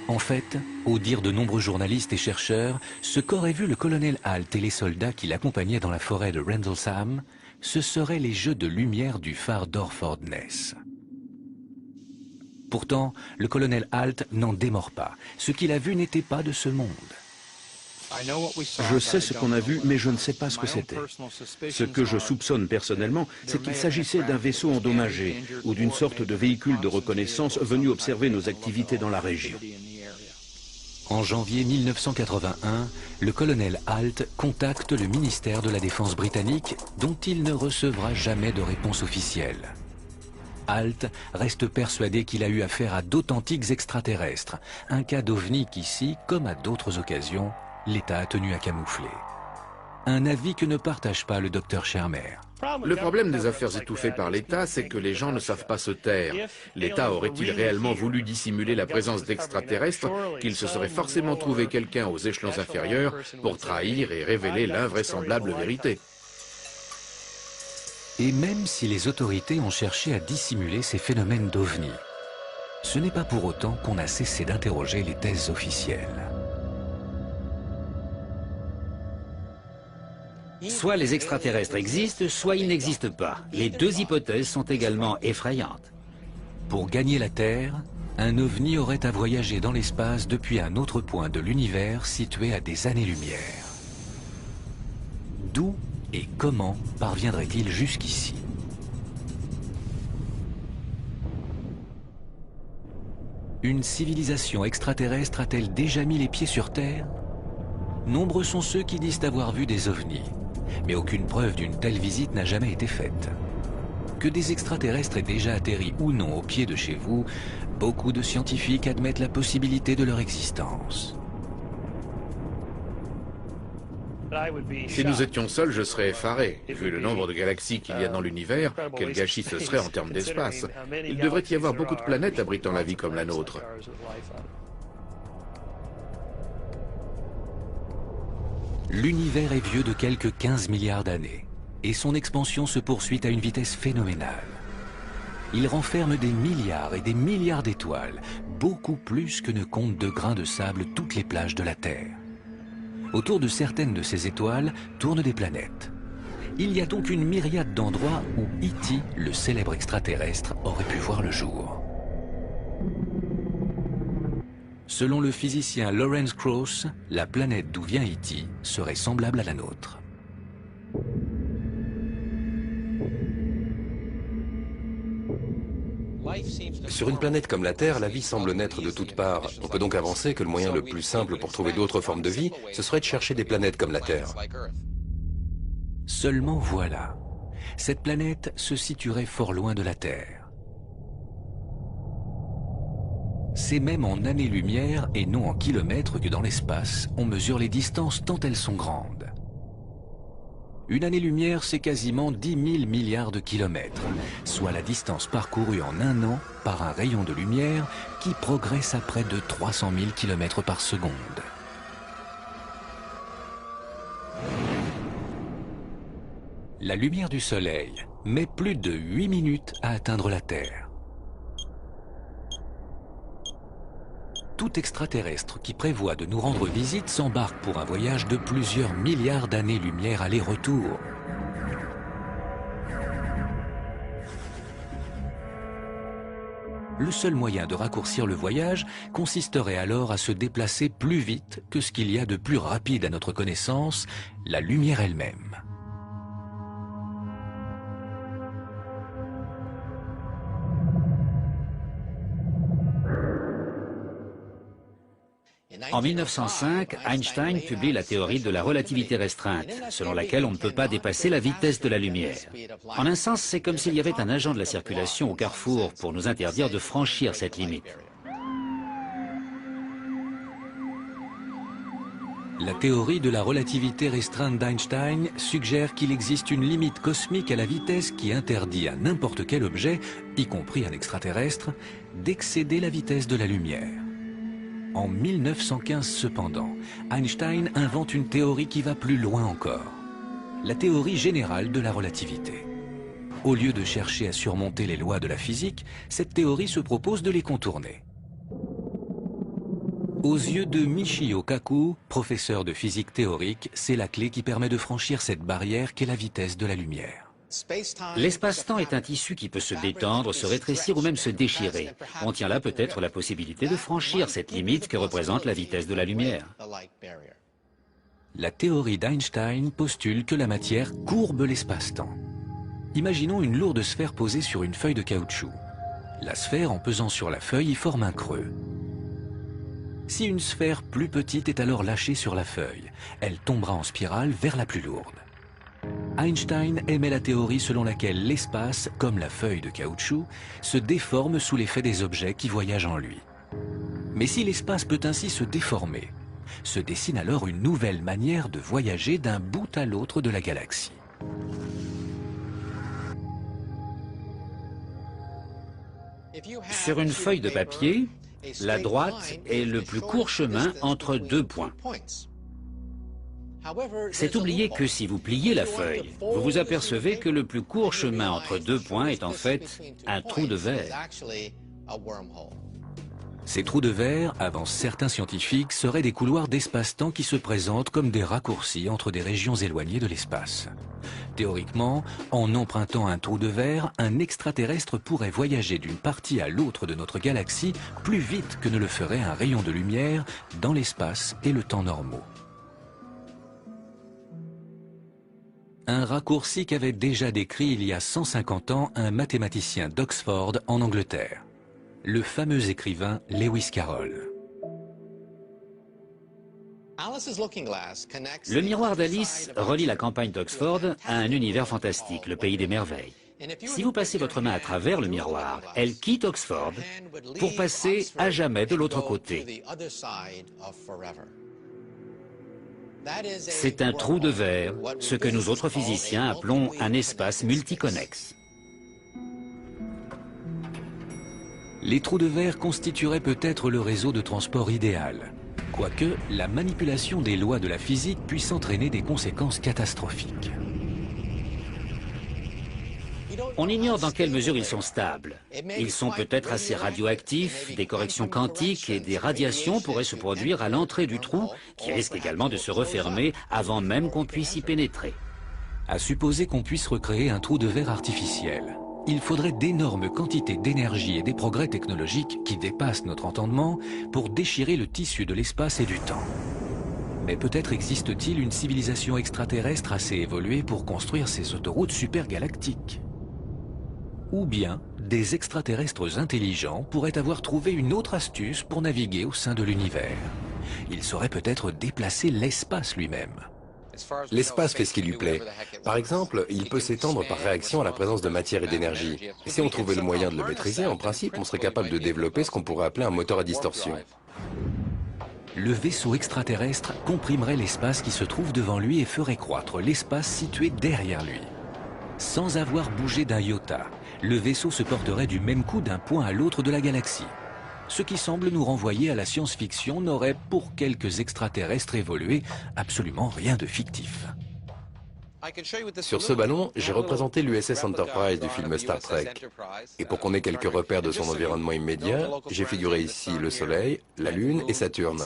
En fait, au dire de nombreux journalistes et chercheurs, ce qu'aurait vu le colonel Halt et les soldats qui l'accompagnaient dans la forêt de Rendlesham, ce seraient les jeux de lumière du phare d'Orford Ness. Pourtant, le colonel Halt n'en démord pas. Ce qu'il a vu n'était pas de ce monde. Je sais ce qu'on a vu, mais je ne sais pas ce que c'était. Ce que je soupçonne personnellement, c'est qu'il s'agissait d'un vaisseau endommagé ou d'une sorte de véhicule de reconnaissance venu observer nos activités dans la région. En janvier 1981, le colonel Halt contacte le ministère de la Défense britannique, dont il ne recevra jamais de réponse officielle. Halt reste persuadé qu'il a eu affaire à d'authentiques extraterrestres, un cas d'ovni qu'ici, comme à d'autres occasions, l'État a tenu à camoufler. Un avis que ne partage pas le docteur Shermer. Le problème des affaires étouffées par l'État, c'est que les gens ne savent pas se taire. L'État aurait-il réellement voulu dissimuler la présence d'extraterrestres, qu'il se serait forcément trouvé quelqu'un aux échelons inférieurs pour trahir et révéler l'invraisemblable vérité. Et même si les autorités ont cherché à dissimuler ces phénomènes d'ovnis, ce n'est pas pour autant qu'on a cessé d'interroger les thèses officielles. Soit les extraterrestres existent, soit ils n'existent pas. Les deux hypothèses sont également effrayantes. Pour gagner la Terre, un ovni aurait à voyager dans l'espace depuis un autre point de l'univers situé à des années-lumière. D'où et comment parviendrait-il jusqu'ici? Une civilisation extraterrestre a-t-elle déjà mis les pieds sur Terre? Nombreux sont ceux qui disent avoir vu des ovnis, mais aucune preuve d'une telle visite n'a jamais été faite. Que des extraterrestres aient déjà atterri ou non au pied de chez vous, beaucoup de scientifiques admettent la possibilité de leur existence. Si nous étions seuls, je serais effaré. Vu le nombre de galaxies qu'il y a dans l'univers, quel gâchis ce serait en termes d'espace. Il devrait y avoir beaucoup de planètes abritant la vie comme la nôtre. L'univers est vieux de quelques 15 milliards d'années, et son expansion se poursuit à une vitesse phénoménale. Il renferme des milliards et des milliards d'étoiles, beaucoup plus que ne comptent de grains de sable toutes les plages de la Terre. Autour de certaines de ces étoiles tournent des planètes. Il y a donc une myriade d'endroits où E.T., le célèbre extraterrestre, aurait pu voir le jour. Selon le physicien Lawrence Krauss, la planète d'où vient E.T. serait semblable à la nôtre. Sur une planète comme la Terre, la vie semble naître de toutes parts. On peut donc avancer que le moyen le plus simple pour trouver d'autres formes de vie, ce serait de chercher des planètes comme la Terre. Seulement voilà, cette planète se situerait fort loin de la Terre. C'est même en années-lumière et non en kilomètres que dans l'espace, on mesure les distances tant elles sont grandes. Une année-lumière, c'est quasiment 10 000 milliards de kilomètres, soit la distance parcourue en un an par un rayon de lumière qui progresse à près de 300 000 kilomètres par seconde. La lumière du Soleil met plus de 8 minutes à atteindre la Terre. Tout extraterrestre qui prévoit de nous rendre visite s'embarque pour un voyage de plusieurs milliards d'années-lumière aller-retour. Le seul moyen de raccourcir le voyage consisterait alors à se déplacer plus vite que ce qu'il y a de plus rapide à notre connaissance, la lumière elle-même. En 1905, Einstein publie la théorie de la relativité restreinte, selon laquelle on ne peut pas dépasser la vitesse de la lumière. En un sens, c'est comme s'il y avait un agent de la circulation au carrefour pour nous interdire de franchir cette limite. La théorie de la relativité restreinte d'Einstein suggère qu'il existe une limite cosmique à la vitesse qui interdit à n'importe quel objet, y compris un extraterrestre, d'excéder la vitesse de la lumière. En 1915 cependant, Einstein invente une théorie qui va plus loin encore. La théorie générale de la relativité. Au lieu de chercher à surmonter les lois de la physique, cette théorie se propose de les contourner. Aux yeux de Michio Kaku, professeur de physique théorique, c'est la clé qui permet de franchir cette barrière qu'est la vitesse de la lumière. L'espace-temps est un tissu qui peut se détendre, se rétrécir ou même se déchirer. On tient là peut-être la possibilité de franchir cette limite que représente la vitesse de la lumière. La théorie d'Einstein postule que la matière courbe l'espace-temps. Imaginons une lourde sphère posée sur une feuille de caoutchouc. La sphère, en pesant sur la feuille, y forme un creux. Si une sphère plus petite est alors lâchée sur la feuille, elle tombera en spirale vers la plus lourde. Einstein émet la théorie selon laquelle l'espace, comme la feuille de caoutchouc, se déforme sous l'effet des objets qui voyagent en lui. Mais si l'espace peut ainsi se déformer, se dessine alors une nouvelle manière de voyager d'un bout à l'autre de la galaxie. Sur une feuille de papier, la droite est le plus court chemin entre deux points. C'est oublier que si vous pliez la feuille, vous vous apercevez que le plus court chemin entre deux points est en fait un trou de verre. Ces trous de verre, avancent certains scientifiques, seraient des couloirs d'espace-temps qui se présentent comme des raccourcis entre des régions éloignées de l'espace. Théoriquement, en empruntant un trou de verre, un extraterrestre pourrait voyager d'une partie à l'autre de notre galaxie plus vite que ne le ferait un rayon de lumière dans l'espace et le temps normaux. Un raccourci qu'avait déjà décrit il y a 150 ans un mathématicien d'Oxford en Angleterre, le fameux écrivain Lewis Carroll. Le miroir d'Alice relie la campagne d'Oxford à un univers fantastique, le pays des merveilles. Si vous passez votre main à travers le miroir, elle quitte Oxford pour passer à jamais de l'autre côté. C'est un trou de verre, ce que nous autres physiciens appelons un espace multiconnexe. Les trous de verre constitueraient peut-être le réseau de transport idéal, quoique la manipulation des lois de la physique puisse entraîner des conséquences catastrophiques. On ignore dans quelle mesure ils sont stables. Ils sont peut-être assez radioactifs, des corrections quantiques et des radiations pourraient se produire à l'entrée du trou, qui risque également de se refermer avant même qu'on puisse y pénétrer. À supposer qu'on puisse recréer un trou de verre artificiel, il faudrait d'énormes quantités d'énergie et des progrès technologiques qui dépassent notre entendement pour déchirer le tissu de l'espace et du temps. Mais peut-être existe-t-il une civilisation extraterrestre assez évoluée pour construire ces autoroutes supergalactiques. Ou bien, des extraterrestres intelligents pourraient avoir trouvé une autre astuce pour naviguer au sein de l'univers. Ils sauraient peut-être déplacer l'espace lui-même. L'espace fait ce qui lui plaît. Par exemple, il peut s'étendre par réaction à la présence de matière et d'énergie. Et si on trouvait le moyen de le maîtriser, en principe, on serait capable de développer ce qu'on pourrait appeler un moteur à distorsion. Le vaisseau extraterrestre comprimerait l'espace qui se trouve devant lui et ferait croître l'espace situé derrière lui. Sans avoir bougé d'un iota, le vaisseau se porterait du même coup d'un point à l'autre de la galaxie. Ce qui semble nous renvoyer à la science-fiction n'aurait, pour quelques extraterrestres évolués, absolument rien de fictif. Sur ce ballon, j'ai représenté l'USS Enterprise du film Star Trek. Et pour qu'on ait quelques repères de son environnement immédiat, j'ai figuré ici le Soleil, la Lune et Saturne.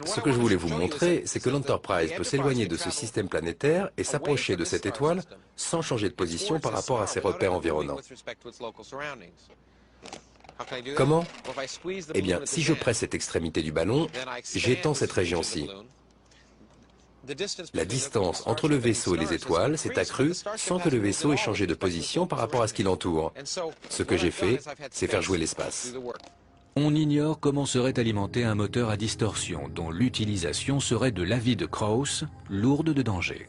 Ce que je voulais vous montrer, c'est que l'Enterprise peut s'éloigner de ce système planétaire et s'approcher de cette étoile sans changer de position par rapport à ses repères environnants. Comment? Eh bien, si je presse cette extrémité du ballon, j'étends cette région-ci. La distance entre le vaisseau et les étoiles s'est accrue sans que le vaisseau ait changé de position par rapport à ce qui l'entoure. Ce que j'ai fait, c'est faire jouer l'espace. On ignore comment serait alimenté un moteur à distorsion, dont l'utilisation serait de l'avis de Krauss, lourde de danger.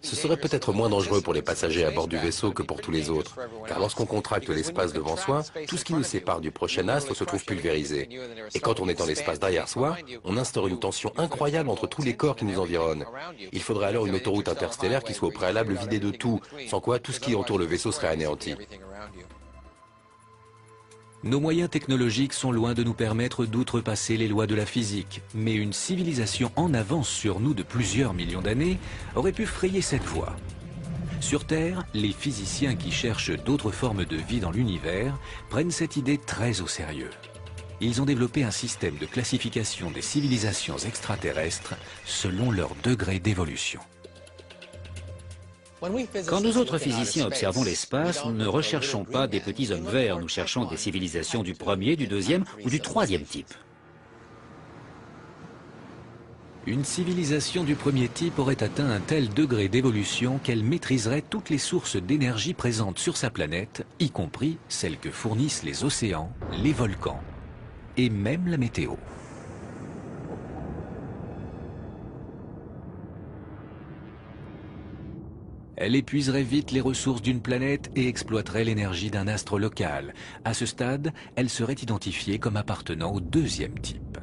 Ce serait peut-être moins dangereux pour les passagers à bord du vaisseau que pour tous les autres, car lorsqu'on contracte l'espace devant soi, tout ce qui nous sépare du prochain astre se trouve pulvérisé. Et quand on est dans l'espace derrière soi, on instaure une tension incroyable entre tous les corps qui nous environnent. Il faudrait alors une autoroute interstellaire qui soit au préalable vidée de tout, sans quoi tout ce qui entoure le vaisseau serait anéanti. Nos moyens technologiques sont loin de nous permettre d'outrepasser les lois de la physique, mais une civilisation en avance sur nous de plusieurs millions d'années aurait pu frayer cette voie. Sur Terre, les physiciens qui cherchent d'autres formes de vie dans l'univers prennent cette idée très au sérieux. Ils ont développé un système de classification des civilisations extraterrestres selon leur degré d'évolution. Quand nous autres physiciens observons l'espace, nous ne recherchons pas des petits hommes verts, nous cherchons des civilisations du premier, du deuxième ou du troisième type. Une civilisation du premier type aurait atteint un tel degré d'évolution qu'elle maîtriserait toutes les sources d'énergie présentes sur sa planète, y compris celles que fournissent les océans, les volcans et même la météo. Elle épuiserait vite les ressources d'une planète et exploiterait l'énergie d'un astre local. À ce stade, elle serait identifiée comme appartenant au deuxième type.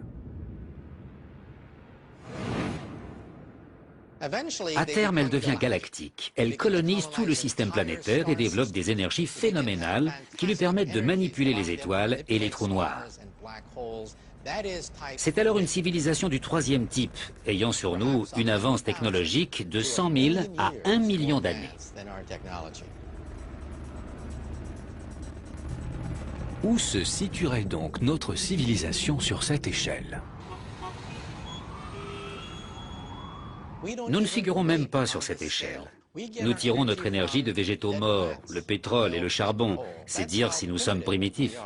À terme, elle devient galactique. Elle colonise tout le système planétaire et développe des énergies phénoménales qui lui permettent de manipuler les étoiles et les trous noirs. C'est alors une civilisation du troisième type, ayant sur nous une avance technologique de 100 000 à 1 million d'années. Où se situerait donc notre civilisation sur cette échelle? Nous ne figurons même pas sur cette échelle. Nous tirons notre énergie de végétaux morts, le pétrole et le charbon. C'est dire si nous sommes primitifs.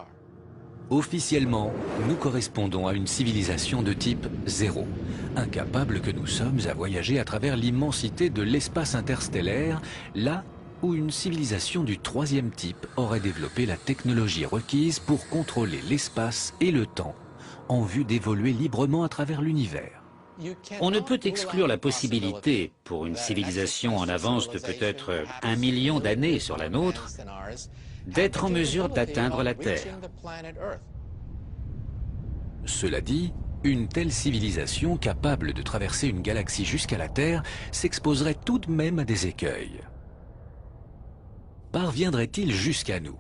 Officiellement, nous correspondons à une civilisation de type 0, incapable que nous sommes à voyager à travers l'immensité de l'espace interstellaire, là où une civilisation du troisième type aurait développé la technologie requise pour contrôler l'espace et le temps, en vue d'évoluer librement à travers l'univers. On ne peut exclure la possibilité, pour une civilisation en avance de peut-être 1 million d'années sur la nôtre, d'être en mesure d'atteindre la Terre. Cela dit, une telle civilisation capable de traverser une galaxie jusqu'à la Terre s'exposerait tout de même à des écueils. Parviendrait-il jusqu'à nous?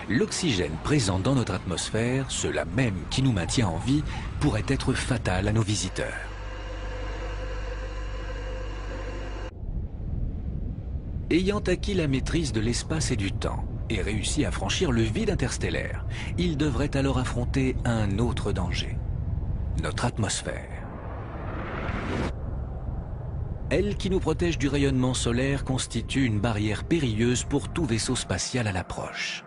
L'oxygène présent dans notre atmosphère, cela même qui nous maintient en vie, pourrait être fatal à nos visiteurs. Ayant acquis la maîtrise de l'espace et du temps, et réussi à franchir le vide interstellaire, il devrait alors affronter un autre danger, notre atmosphère. Elle qui nous protège du rayonnement solaire constitue une barrière périlleuse pour tout vaisseau spatial à l'approche.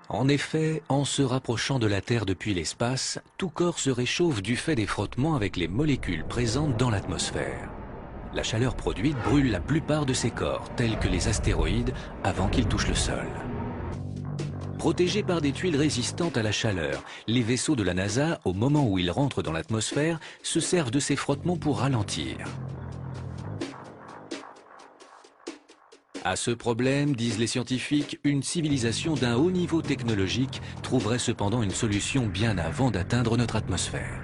En effet, en se rapprochant de la Terre depuis l'espace, tout corps se réchauffe du fait des frottements avec les molécules présentes dans l'atmosphère. La chaleur produite brûle la plupart de ces corps, tels que les astéroïdes, avant qu'ils touchent le sol. Protégés par des tuiles résistantes à la chaleur, les vaisseaux de la NASA, au moment où ils rentrent dans l'atmosphère, se servent de ces frottements pour ralentir. À ce problème, disent les scientifiques, une civilisation d'un haut niveau technologique trouverait cependant une solution bien avant d'atteindre notre atmosphère.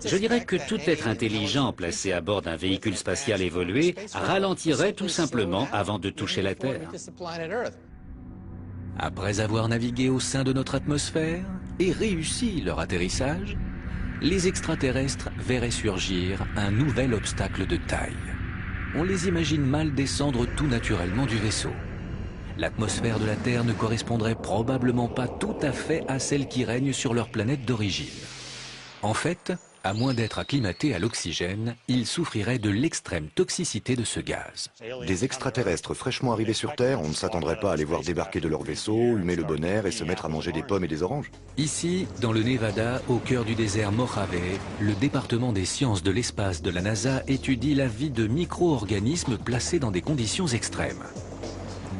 Je dirais que tout être intelligent placé à bord d'un véhicule spatial évolué ralentirait tout simplement avant de toucher la Terre. Après avoir navigué au sein de notre atmosphère et réussi leur atterrissage, les extraterrestres verraient surgir un nouvel obstacle de taille. On les imagine mal descendre tout naturellement du vaisseau. L'atmosphère de la Terre ne correspondrait probablement pas tout à fait à celle qui règne sur leur planète d'origine. En fait, à moins d'être acclimatés à l'oxygène, ils souffriraient de l'extrême toxicité de ce gaz. Des extraterrestres fraîchement arrivés sur Terre, on ne s'attendrait pas à les voir débarquer de leur vaisseau, humer le bon air et se mettre à manger des pommes et des oranges. Ici, dans le Nevada, au cœur du désert Mojave, le département des sciences de l'espace de la NASA étudie la vie de micro-organismes placés dans des conditions extrêmes.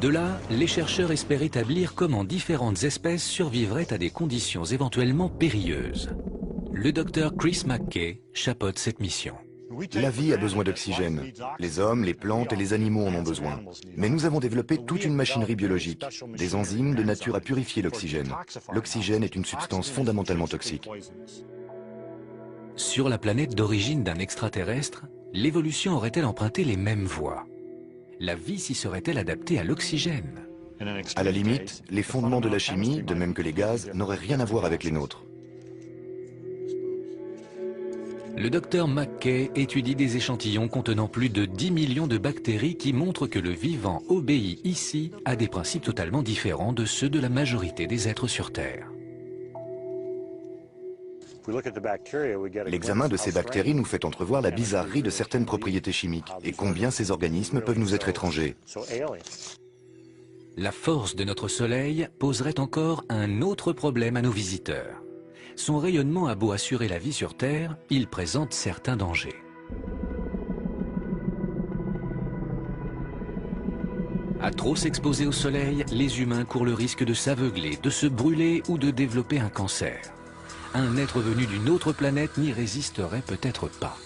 De là, les chercheurs espèrent établir comment différentes espèces survivraient à des conditions éventuellement périlleuses. Le docteur Chris McKay chapeaute cette mission. La vie a besoin d'oxygène. Les hommes, les plantes et les animaux en ont besoin. Mais nous avons développé toute une machinerie biologique, des enzymes de nature à purifier l'oxygène. L'oxygène est une substance fondamentalement toxique. Sur la planète d'origine d'un extraterrestre, l'évolution aurait-elle emprunté les mêmes voies? La vie s'y serait-elle adaptée à l'oxygène? À la limite, les fondements de la chimie, de même que les gaz, n'auraient rien à voir avec les nôtres. Le docteur McKay étudie des échantillons contenant plus de 10 millions de bactéries qui montrent que le vivant obéit ici à des principes totalement différents de ceux de la majorité des êtres sur Terre. L'examen de ces bactéries nous fait entrevoir la bizarrerie de certaines propriétés chimiques et combien ces organismes peuvent nous être étrangers. La force de notre Soleil poserait encore un autre problème à nos visiteurs. Son rayonnement a beau assurer la vie sur Terre, il présente certains dangers. À trop s'exposer au soleil, les humains courent le risque de s'aveugler, de se brûler ou de développer un cancer. Un être venu d'une autre planète n'y résisterait peut-être pas.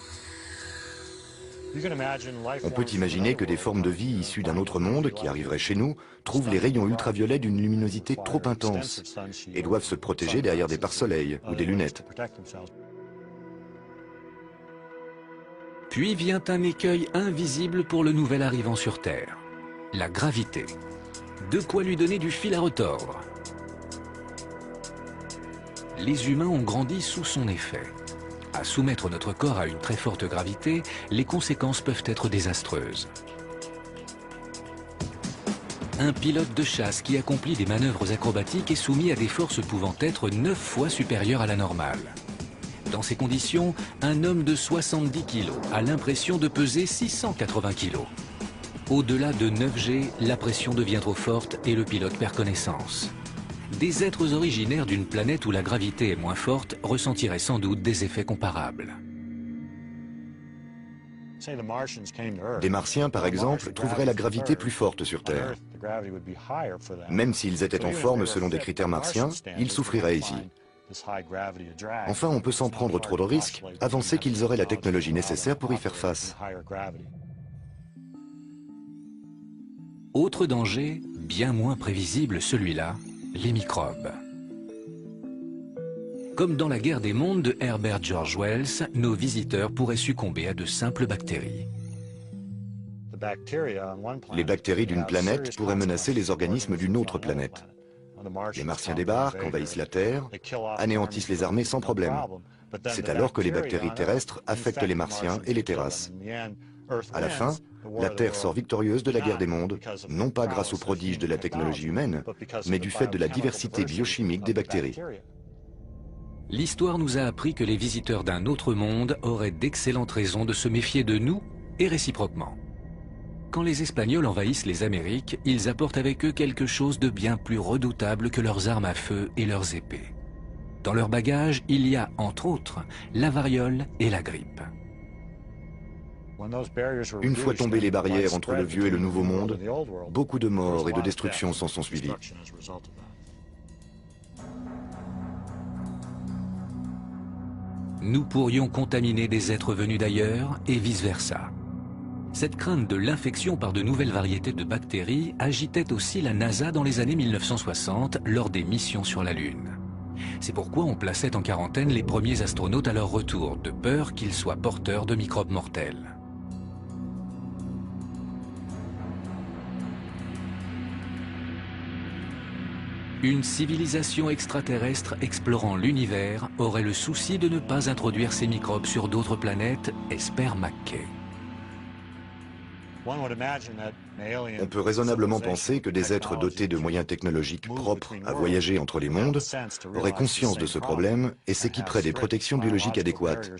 On peut imaginer que des formes de vie issues d'un autre monde, qui arriveraient chez nous, trouvent les rayons ultraviolets d'une luminosité trop intense et doivent se protéger derrière des pare-soleil ou des lunettes. Puis vient un écueil invisible pour le nouvel arrivant sur Terre, la gravité. De quoi lui donner du fil à retordre. Les humains ont grandi sous son effet. À soumettre notre corps à une très forte gravité, les conséquences peuvent être désastreuses. Un pilote de chasse qui accomplit des manœuvres acrobatiques est soumis à des forces pouvant être 9 fois supérieures à la normale. Dans ces conditions, un homme de 70 kg a l'impression de peser 680 kg. Au-delà de 9G, la pression devient trop forte et le pilote perd connaissance. Des êtres originaires d'une planète où la gravité est moins forte ressentiraient sans doute des effets comparables. Des Martiens, par exemple, trouveraient la gravité plus forte sur Terre. Même s'ils étaient en forme selon des critères martiens, ils souffriraient ici. Enfin, on peut s'en prendre trop de risques, avancer qu'ils auraient la technologie nécessaire pour y faire face. Autre danger, bien moins prévisible celui-là, les microbes. Comme dans la guerre des mondes de Herbert George Wells, nos visiteurs pourraient succomber à de simples bactéries. Les bactéries d'une planète pourraient menacer les organismes d'une autre planète. Les Martiens débarquent, envahissent la Terre, anéantissent les armées sans problème. C'est alors que les bactéries terrestres affectent les Martiens et les terrassent. À la fin, la Terre sort victorieuse de la guerre des mondes, non pas grâce aux prodiges de la technologie humaine, mais du fait de la diversité biochimique des bactéries. L'histoire nous a appris que les visiteurs d'un autre monde auraient d'excellentes raisons de se méfier de nous et réciproquement. Quand les Espagnols envahissent les Amériques, ils apportent avec eux quelque chose de bien plus redoutable que leurs armes à feu et leurs épées. Dans leur bagage, il y a, entre autres, la variole et la grippe. Une fois tombées les barrières entre le vieux et le nouveau monde, beaucoup de morts et de destructions s'en sont suivies. Nous pourrions contaminer des êtres venus d'ailleurs et vice-versa. Cette crainte de l'infection par de nouvelles variétés de bactéries agitait aussi la NASA dans les années 1960 lors des missions sur la Lune. C'est pourquoi on plaçait en quarantaine les premiers astronautes à leur retour, de peur qu'ils soient porteurs de microbes mortels. Une civilisation extraterrestre explorant l'univers aurait le souci de ne pas introduire ces microbes sur d'autres planètes, espère McKay. On peut raisonnablement penser que des êtres dotés de moyens technologiques propres à voyager entre les mondes auraient conscience de ce problème et s'équiperaient des protections biologiques adéquates.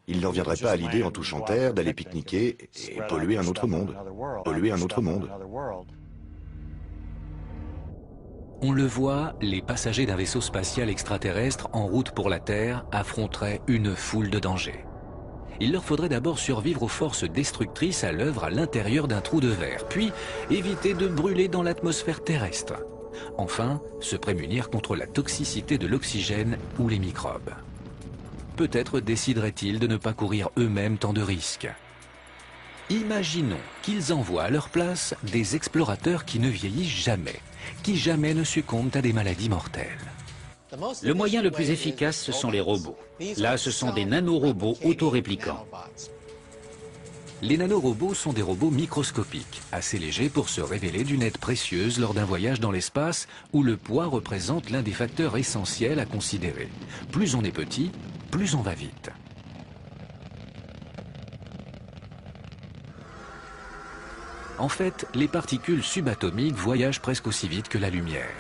Il ne leur viendrait pas à l'idée en touchant terre d'aller pique-niquer et polluer un autre monde. On le voit, les passagers d'un vaisseau spatial extraterrestre en route pour la Terre affronteraient une foule de dangers. Il leur faudrait d'abord survivre aux forces destructrices à l'œuvre à l'intérieur d'un trou de verre, puis éviter de brûler dans l'atmosphère terrestre. Enfin, se prémunir contre la toxicité de l'oxygène ou les microbes. Peut-être décideraient-ils de ne pas courir eux-mêmes tant de risques. Imaginons qu'ils envoient à leur place des explorateurs qui ne vieillissent jamais, qui jamais ne succombent à des maladies mortelles. Le moyen le plus efficace, ce sont les robots. Là, ce sont des nanorobots autoréplicants. Les nanorobots sont des robots microscopiques, assez légers pour se révéler d'une aide précieuse lors d'un voyage dans l'espace où le poids représente l'un des facteurs essentiels à considérer. Plus on est petit, plus on va vite. En fait, les particules subatomiques voyagent presque aussi vite que la lumière.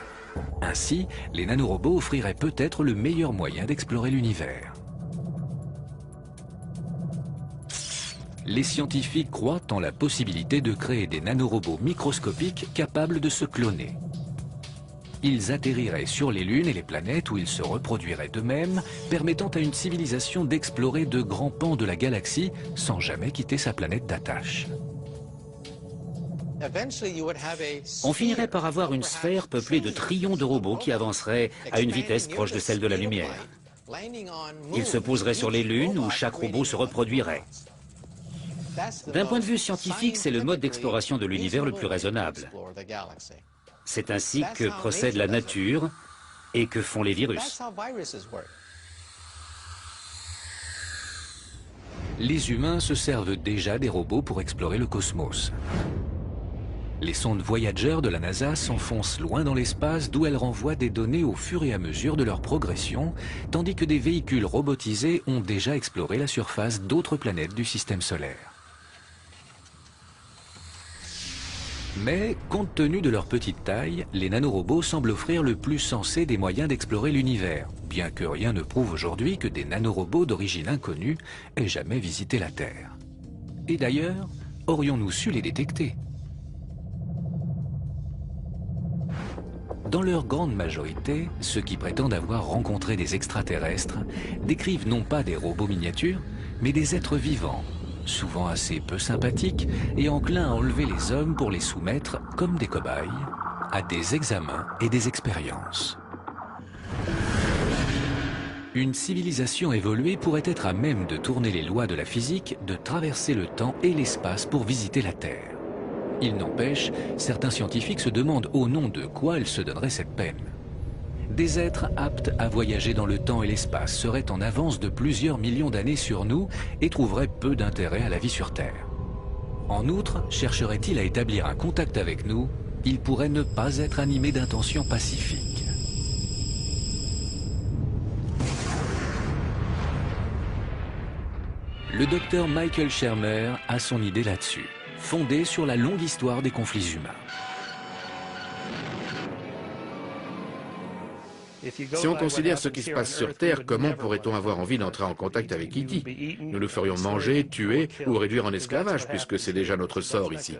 Ainsi, les nanorobots offriraient peut-être le meilleur moyen d'explorer l'univers. Les scientifiques croient en la possibilité de créer des nanorobots microscopiques capables de se cloner. Ils atterriraient sur les lunes et les planètes où ils se reproduiraient d'eux-mêmes, permettant à une civilisation d'explorer de grands pans de la galaxie sans jamais quitter sa planète d'attache. On finirait par avoir une sphère peuplée de trillions de robots qui avanceraient à une vitesse proche de celle de la lumière. Ils se poseraient sur les lunes où chaque robot se reproduirait. D'un point de vue scientifique, c'est le mode d'exploration de l'univers le plus raisonnable. C'est ainsi que procède la nature et que font les virus. Les humains se servent déjà des robots pour explorer le cosmos. Les sondes Voyager de la NASA s'enfoncent loin dans l'espace d'où elles renvoient des données au fur et à mesure de leur progression, tandis que des véhicules robotisés ont déjà exploré la surface d'autres planètes du système solaire. Mais, compte tenu de leur petite taille, les nanorobots semblent offrir le plus sensé des moyens d'explorer l'univers, bien que rien ne prouve aujourd'hui que des nanorobots d'origine inconnue aient jamais visité la Terre. Et d'ailleurs, aurions-nous su les détecter ? Dans leur grande majorité, ceux qui prétendent avoir rencontré des extraterrestres décrivent non pas des robots miniatures, mais des êtres vivants, souvent assez peu sympathiques et enclins à enlever les hommes pour les soumettre, comme des cobayes, à des examens et des expériences. Une civilisation évoluée pourrait être à même de tourner les lois de la physique, de traverser le temps et l'espace pour visiter la Terre. Il n'empêche, certains scientifiques se demandent au nom de quoi elle se donnerait cette peine. Des êtres aptes à voyager dans le temps et l'espace seraient en avance de plusieurs millions d'années sur nous et trouveraient peu d'intérêt à la vie sur Terre. En outre, chercheraient-ils à établir un contact avec nous, ils pourraient ne pas être animés d'intentions pacifiques. Le docteur Michael Shermer a son idée là-dessus, fondée sur la longue histoire des conflits humains. Si on considère ce qui se passe sur Terre, comment pourrait-on avoir envie d'entrer en contact avec E.T.? Nous le ferions manger, tuer ou réduire en esclavage, puisque c'est déjà notre sort ici.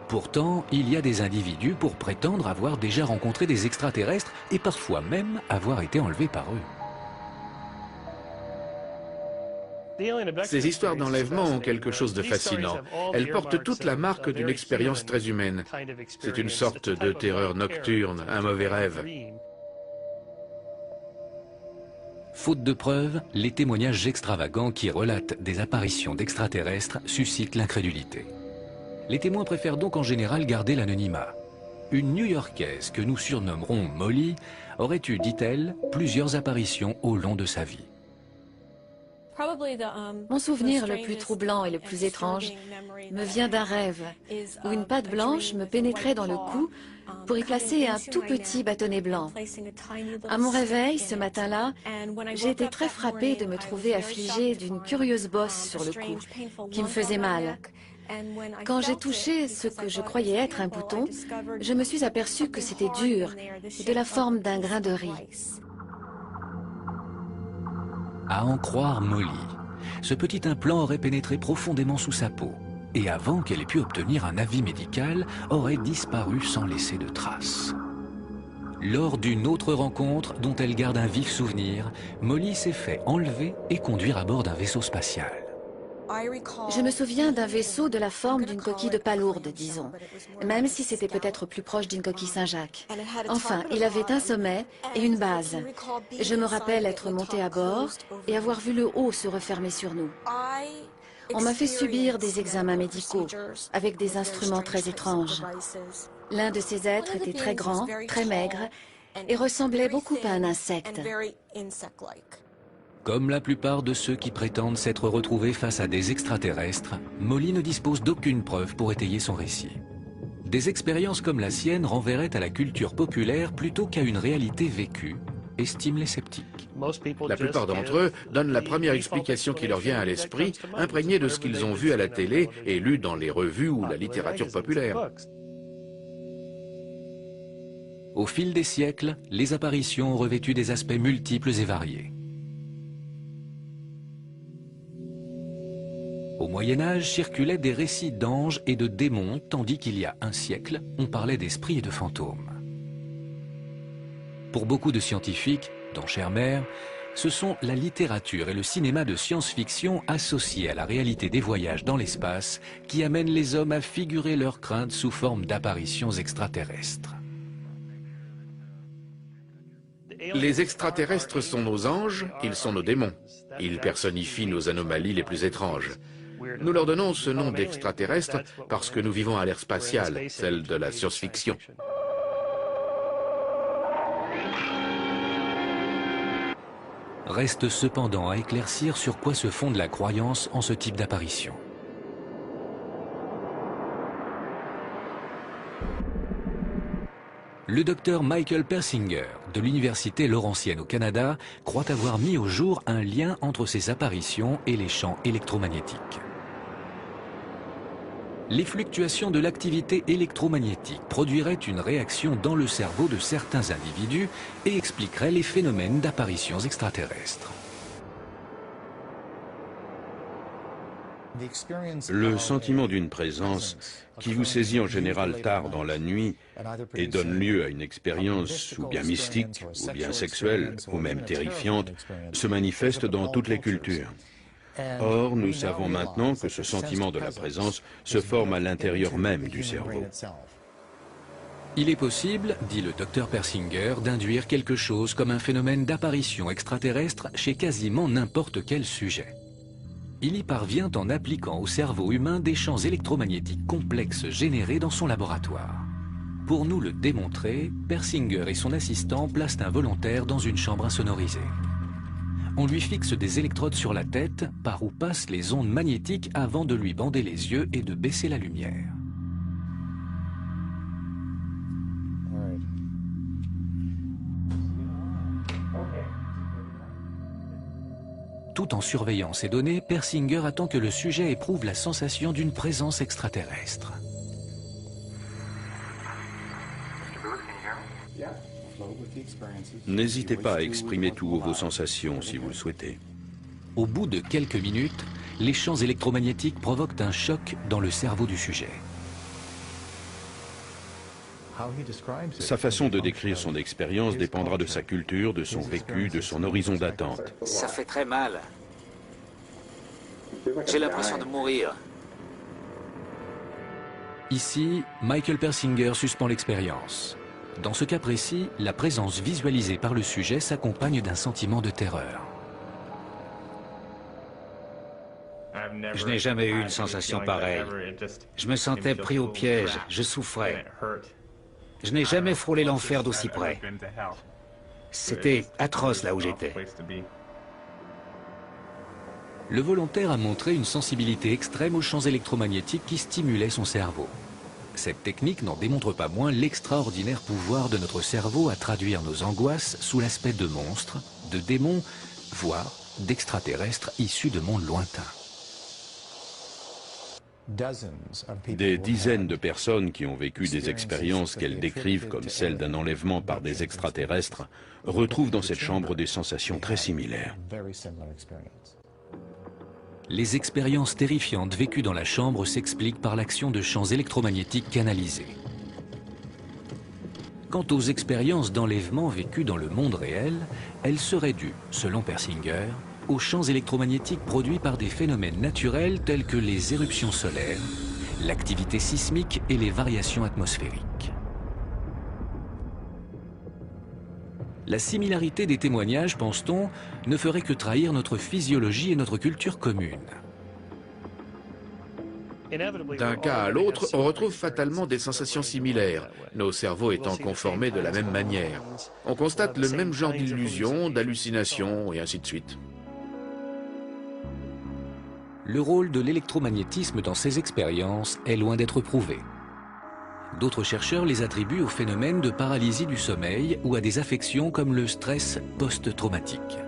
Pourtant, il y a des individus pour prétendre avoir déjà rencontré des extraterrestres et parfois même avoir été enlevés par eux. Ces histoires d'enlèvement ont quelque chose de fascinant. Elles portent toute la marque d'une expérience très humaine. C'est une sorte de terreur nocturne, un mauvais rêve. Faute de preuves, les témoignages extravagants qui relatent des apparitions d'extraterrestres suscitent l'incrédulité. Les témoins préfèrent donc en général garder l'anonymat. Une New-Yorkaise que nous surnommerons Molly aurait eu, dit-elle, plusieurs apparitions au long de sa vie. Mon souvenir le plus troublant et le plus étrange me vient d'un rêve où une patte blanche me pénétrait dans le cou pour y placer un tout petit bâtonnet blanc. À mon réveil, ce matin-là, j'ai été très frappée de me trouver affligée d'une curieuse bosse sur le cou qui me faisait mal. Quand j'ai touché ce que je croyais être un bouton, je me suis aperçue que c'était dur et de la forme d'un grain de riz. À en croire Molly, ce petit implant aurait pénétré profondément sous sa peau et avant qu'elle ait pu obtenir un avis médical, aurait disparu sans laisser de traces. Lors d'une autre rencontre dont elle garde un vif souvenir, Molly s'est fait enlever et conduire à bord d'un vaisseau spatial. Je me souviens d'un vaisseau de la forme d'une coquille de palourde, disons, même si c'était peut-être plus proche d'une coquille Saint-Jacques. Enfin, il avait un sommet et une base. Je me rappelle être montée à bord et avoir vu le haut se refermer sur nous. On m'a fait subir des examens médicaux avec des instruments très étranges. L'un de ces êtres était très grand, très maigre et ressemblait beaucoup à un insecte. Comme la plupart de ceux qui prétendent s'être retrouvés face à des extraterrestres, Molly ne dispose d'aucune preuve pour étayer son récit. Des expériences comme la sienne renverraient à la culture populaire plutôt qu'à une réalité vécue, estiment les sceptiques. La plupart d'entre eux donnent la première explication qui leur vient à l'esprit, imprégnée de ce qu'ils ont vu à la télé et lu dans les revues ou la littérature populaire. Au fil des siècles, les apparitions ont revêtu des aspects multiples et variés. Au Moyen-Âge circulaient des récits d'anges et de démons, tandis qu'il y a un siècle, on parlait d'esprits et de fantômes. Pour beaucoup de scientifiques, dont Shermer, ce sont la littérature et le cinéma de science-fiction associés à la réalité des voyages dans l'espace qui amènent les hommes à figurer leurs craintes sous forme d'apparitions extraterrestres. Les extraterrestres sont nos anges, ils sont nos démons. Ils personnifient nos anomalies les plus étranges. Nous leur donnons ce nom d'extraterrestres parce que nous vivons à l'ère spatiale, celle de la science-fiction. Reste cependant à éclaircir sur quoi se fonde la croyance en ce type d'apparition. Le docteur Michael Persinger, de l'Université Laurentienne au Canada, croit avoir mis au jour un lien entre ces apparitions et les champs électromagnétiques. Les fluctuations de l'activité électromagnétique produiraient une réaction dans le cerveau de certains individus et expliqueraient les phénomènes d'apparitions extraterrestres. Le sentiment d'une présence qui vous saisit en général tard dans la nuit et donne lieu à une expérience ou bien mystique, ou bien sexuelle, ou même terrifiante, se manifeste dans toutes les cultures. Or, nous savons maintenant que ce sentiment de la présence se forme à l'intérieur même du cerveau. Il est possible, dit le docteur Persinger, d'induire quelque chose comme un phénomène d'apparition extraterrestre chez quasiment n'importe quel sujet. Il y parvient en appliquant au cerveau humain des champs électromagnétiques complexes générés dans son laboratoire. Pour nous le démontrer, Persinger et son assistant placent un volontaire dans une chambre insonorisée. On lui fixe des électrodes sur la tête par où passent les ondes magnétiques avant de lui bander les yeux et de baisser la lumière. Tout en surveillant ces données, Persinger attend que le sujet éprouve la sensation d'une présence extraterrestre. N'hésitez pas à exprimer toutes vos sensations si vous le souhaitez. Au bout de quelques minutes, les champs électromagnétiques provoquent un choc dans le cerveau du sujet. Sa façon de décrire son expérience dépendra de sa culture, de son vécu, de son horizon d'attente. Ça fait très mal. J'ai l'impression de mourir. Ici, Michael Persinger suspend l'expérience. Dans ce cas précis, la présence visualisée par le sujet s'accompagne d'un sentiment de terreur. Je n'ai jamais eu une sensation pareille. Je me sentais pris au piège, je souffrais. Je n'ai jamais frôlé l'enfer d'aussi près. C'était atroce là où j'étais. Le volontaire a montré une sensibilité extrême aux champs électromagnétiques qui stimulaient son cerveau. Cette technique n'en démontre pas moins l'extraordinaire pouvoir de notre cerveau à traduire nos angoisses sous l'aspect de monstres, de démons, voire d'extraterrestres issus de mondes lointains. Des dizaines de personnes qui ont vécu des expériences qu'elles décrivent comme celles d'un enlèvement par des extraterrestres retrouvent dans cette chambre des sensations très similaires. Les expériences terrifiantes vécues dans la chambre s'expliquent par l'action de champs électromagnétiques canalisés. Quant aux expériences d'enlèvement vécues dans le monde réel, elles seraient dues, selon Persinger, aux champs électromagnétiques produits par des phénomènes naturels tels que les éruptions solaires, l'activité sismique et les variations atmosphériques. La similarité des témoignages, pense-t-on, ne ferait que trahir notre physiologie et notre culture commune. D'un cas à l'autre, on retrouve fatalement des sensations similaires, nos cerveaux étant conformés de la même manière. On constate le même genre d'illusions, d'hallucinations et ainsi de suite. Le rôle de l'électromagnétisme dans ces expériences est loin d'être prouvé. D'autres chercheurs les attribuent au phénomène de paralysie du sommeil ou à des affections comme le stress post-traumatique.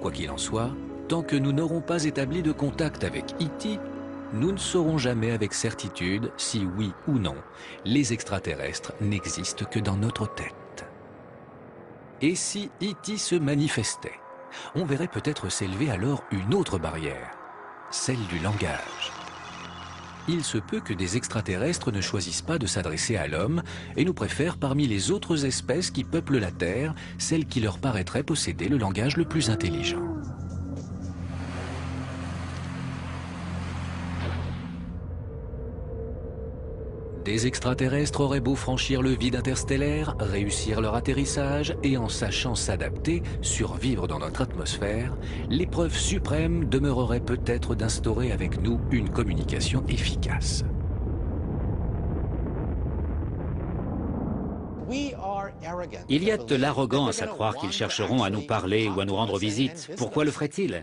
Quoi qu'il en soit, tant que nous n'aurons pas établi de contact avec E.T., nous ne saurons jamais avec certitude si oui ou non, les extraterrestres n'existent que dans notre tête. Et si E.T. se manifestait, on verrait peut-être s'élever alors une autre barrière, celle du langage. Il se peut que des extraterrestres ne choisissent pas de s'adresser à l'homme et nous préfèrent parmi les autres espèces qui peuplent la Terre, celles qui leur paraîtraient posséder le langage le plus intelligent. Des extraterrestres auraient beau franchir le vide interstellaire, réussir leur atterrissage et en sachant s'adapter, survivre dans notre atmosphère, l'épreuve suprême demeurerait peut-être d'instaurer avec nous une communication efficace. Il y a de l'arrogance à croire qu'ils chercheront à nous parler ou à nous rendre visite. Pourquoi le feraient-ils ?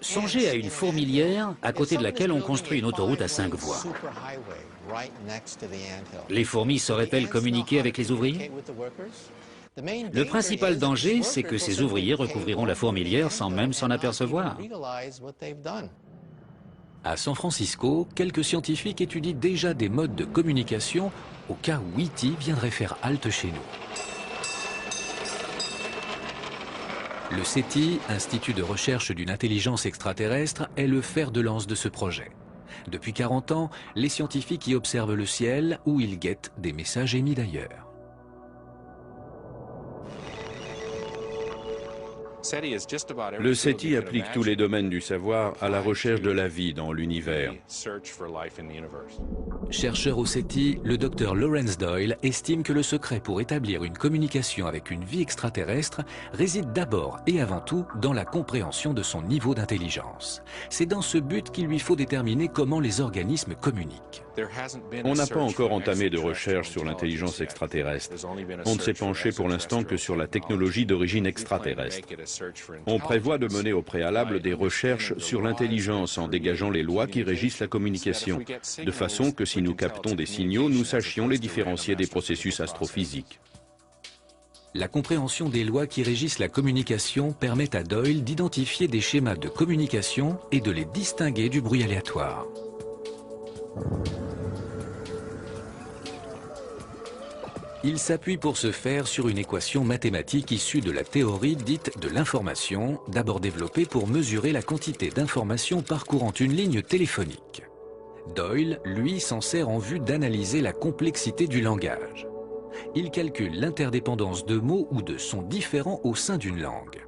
Songez à une fourmilière à côté de laquelle on construit une autoroute à 5 voies. Les fourmis sauraient-elles communiquer avec les ouvriers ? Le principal danger, c'est que ces ouvriers recouvriront la fourmilière sans même s'en apercevoir. À San Francisco, quelques scientifiques étudient déjà des modes de communication au cas où E.T. viendrait faire halte chez nous. Le SETI, Institut de recherche d'une intelligence extraterrestre, est le fer de lance de ce projet. Depuis 40 ans, les scientifiques y observent le ciel où ils guettent des messages émis d'ailleurs. Le SETI applique tous les domaines du savoir à la recherche de la vie dans l'univers. Chercheur au SETI, le docteur Lawrence Doyle estime que le secret pour établir une communication avec une vie extraterrestre réside d'abord et avant tout dans la compréhension de son niveau d'intelligence. C'est dans ce but qu'il lui faut déterminer comment les organismes communiquent. On n'a pas encore entamé de recherche sur l'intelligence extraterrestre. On ne s'est penché pour l'instant que sur la technologie d'origine extraterrestre. On prévoit de mener au préalable des recherches sur l'intelligence en dégageant les lois qui régissent la communication, de façon que si nous captons des signaux, nous sachions les différencier des processus astrophysiques. La compréhension des lois qui régissent la communication permet à Doyle d'identifier des schémas de communication et de les distinguer du bruit aléatoire. Il s'appuie pour ce faire sur une équation mathématique issue de la théorie dite de l'information, d'abord développée pour mesurer la quantité d'informations parcourant une ligne téléphonique. Doyle, lui, s'en sert en vue d'analyser la complexité du langage. Il calcule l'interdépendance de mots ou de sons différents au sein d'une langue.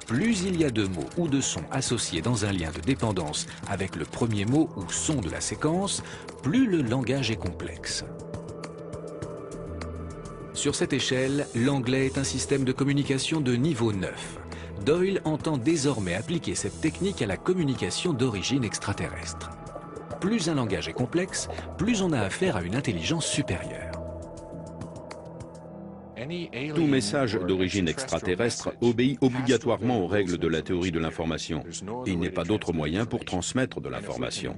Plus il y a de mots ou de sons associés dans un lien de dépendance avec le premier mot ou son de la séquence, plus le langage est complexe. Sur cette échelle, l'anglais est un système de communication de niveau 9. Doyle entend désormais appliquer cette technique à la communication d'origine extraterrestre. Plus un langage est complexe, plus on a affaire à une intelligence supérieure. Tout message d'origine extraterrestre obéit obligatoirement aux règles de la théorie de l'information. Il n'est pas d'autre moyen pour transmettre de l'information.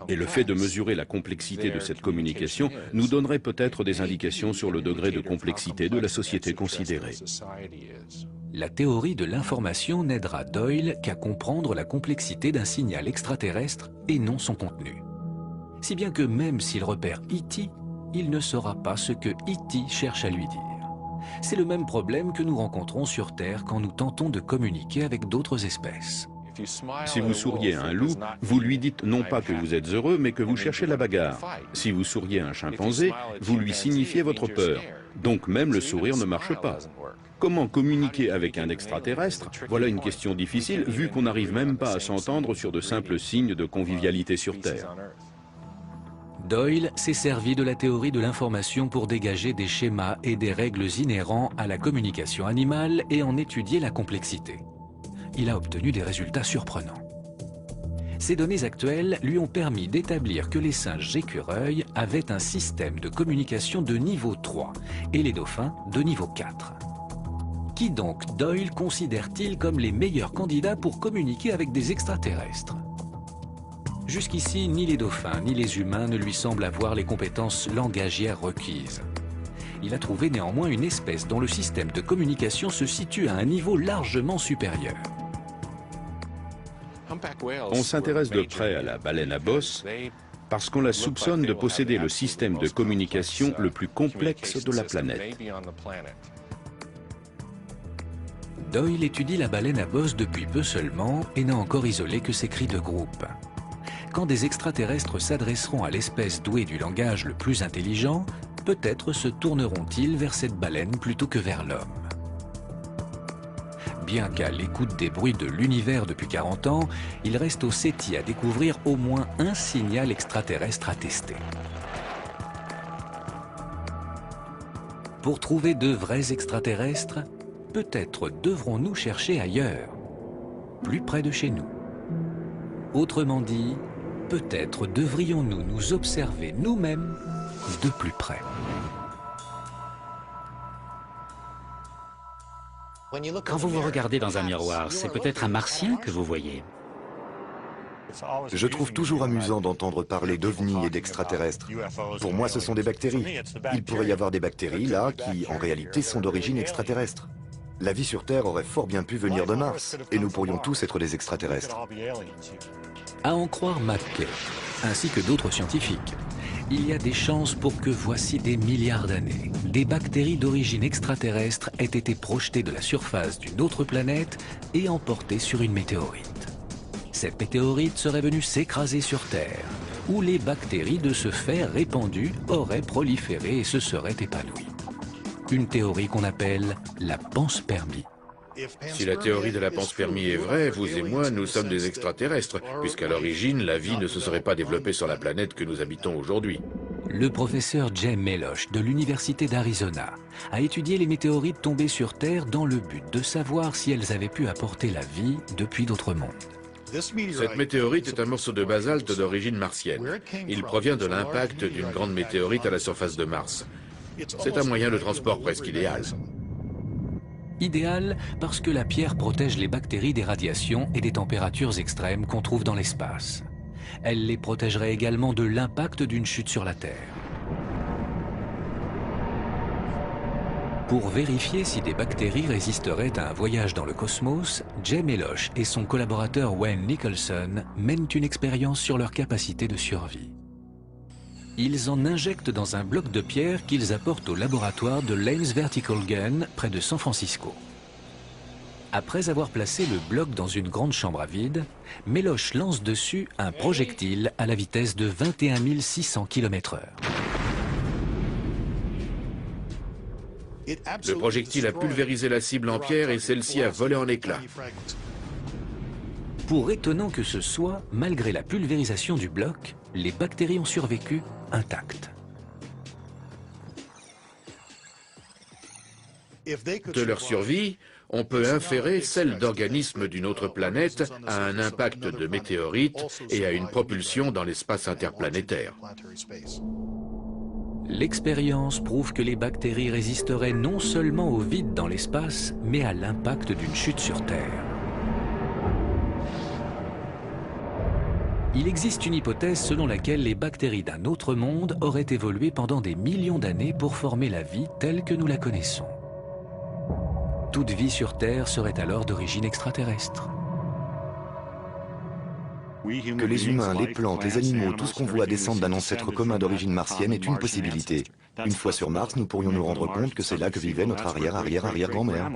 Et le fait de mesurer la complexité de cette communication nous donnerait peut-être des indications sur le degré de complexité de la société considérée. La théorie de l'information n'aidera Doyle qu'à comprendre la complexité d'un signal extraterrestre et non son contenu. Si bien que même s'il repère E.T., il ne saura pas ce que E.T. cherche à lui dire. C'est le même problème que nous rencontrons sur Terre quand nous tentons de communiquer avec d'autres espèces. Si vous souriez à un loup, vous lui dites non pas que vous êtes heureux, mais que vous cherchez la bagarre. Si vous souriez à un chimpanzé, vous lui signifiez votre peur. Donc même le sourire ne marche pas. Comment communiquer avec un extraterrestre? Voilà une question difficile, vu qu'on n'arrive même pas à s'entendre sur de simples signes de convivialité sur Terre. Doyle s'est servi de la théorie de l'information pour dégager des schémas et des règles inhérents à la communication animale et en étudier la complexité. Il a obtenu des résultats surprenants. Ces données actuelles lui ont permis d'établir que les singes écureuils avaient un système de communication de niveau 3 et les dauphins de niveau 4. Qui donc Doyle considère-t-il comme les meilleurs candidats pour communiquer avec des extraterrestres? Jusqu'ici, ni les dauphins ni les humains ne lui semblent avoir les compétences langagières requises. Il a trouvé néanmoins une espèce dont le système de communication se situe à un niveau largement supérieur. On s'intéresse de près à la baleine à bosse parce qu'on la soupçonne de posséder le système de communication le plus complexe de la planète. Doyle étudie la baleine à bosse depuis peu seulement et n'a encore isolé que ses cris de groupe. Quand des extraterrestres s'adresseront à l'espèce douée du langage le plus intelligent, peut-être se tourneront-ils vers cette baleine plutôt que vers l'homme. Bien qu'à l'écoute des bruits de l'univers depuis 40 ans, il reste au SETI à découvrir au moins un signal extraterrestre à tester. Pour trouver de vrais extraterrestres, peut-être devrons-nous chercher ailleurs, plus près de chez nous. Autrement dit, peut-être devrions-nous nous observer nous-mêmes de plus près. Quand vous vous regardez dans un miroir, c'est peut-être un martien que vous voyez. Je trouve toujours amusant d'entendre parler d'ovnis et d'extraterrestres. Pour moi, ce sont des bactéries. Il pourrait y avoir des bactéries, là, qui, en réalité, sont d'origine extraterrestre. La vie sur Terre aurait fort bien pu venir de Mars, et nous pourrions tous être des extraterrestres. À en croire Matt Kay, ainsi que d'autres scientifiques, il y a des chances pour que voici des milliards d'années, des bactéries d'origine extraterrestre aient été projetées de la surface d'une autre planète et emportées sur une météorite. Cette météorite serait venue s'écraser sur Terre, où les bactéries de ce fait répandues auraient proliféré et se seraient épanouies. Une théorie qu'on appelle la panspermie. Si la théorie de la panspermie est vraie, vous et moi, nous sommes des extraterrestres, puisqu'à l'origine, la vie ne se serait pas développée sur la planète que nous habitons aujourd'hui. Le professeur Jay Melosh de l'Université d'Arizona a étudié les météorites tombées sur Terre dans le but de savoir si elles avaient pu apporter la vie depuis d'autres mondes. Cette météorite est un morceau de basalte d'origine martienne. Il provient de l'impact d'une grande météorite à la surface de Mars. C'est un moyen de transport presque idéal. Idéal parce que la pierre protège les bactéries des radiations et des températures extrêmes qu'on trouve dans l'espace. Elle les protégerait également de l'impact d'une chute sur la Terre. Pour vérifier si des bactéries résisteraient à un voyage dans le cosmos, Jay Melosh et son collaborateur Wayne Nicholson mènent une expérience sur leur capacité de survie. Ils en injectent dans un bloc de pierre qu'ils apportent au laboratoire de Lane's Vertical Gun, près de San Francisco. Après avoir placé le bloc dans une grande chambre à vide, Melosh lance dessus un projectile à la vitesse de 21 600 km/h. Le projectile a pulvérisé la cible en pierre et celle-ci a volé en éclats. Pour étonnant que ce soit, malgré la pulvérisation du bloc, les bactéries ont survécu intactes. De leur survie, on peut inférer celle d'organismes d'une autre planète à un impact de météorites et à une propulsion dans l'espace interplanétaire. L'expérience prouve que les bactéries résisteraient non seulement au vide dans l'espace, mais à l'impact d'une chute sur Terre. Il existe une hypothèse selon laquelle les bactéries d'un autre monde auraient évolué pendant des millions d'années pour former la vie telle que nous la connaissons. Toute vie sur Terre serait alors d'origine extraterrestre. Que les humains, les plantes, les animaux, tout ce qu'on voit descendre d'un ancêtre commun d'origine martienne est une possibilité. Une fois sur Mars, nous pourrions nous rendre compte que c'est là que vivait notre arrière-arrière-arrière-grand-mère.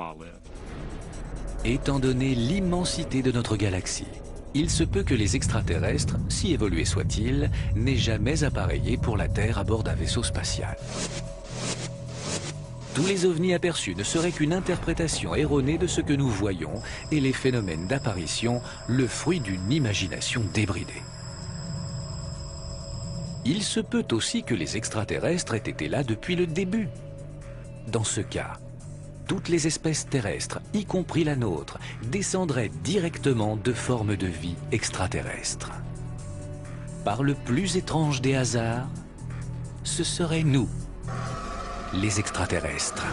Étant donné l'immensité de notre galaxie, il se peut que les extraterrestres, si évolués soient-ils, n'aient jamais appareillé pour la Terre à bord d'un vaisseau spatial. Tous les ovnis aperçus ne seraient qu'une interprétation erronée de ce que nous voyons et les phénomènes d'apparition, le fruit d'une imagination débridée. Il se peut aussi que les extraterrestres aient été là depuis le début. Dans ce cas, toutes les espèces terrestres, y compris la nôtre, descendraient directement de formes de vie extraterrestres. Par le plus étrange des hasards, ce serait nous, les extraterrestres.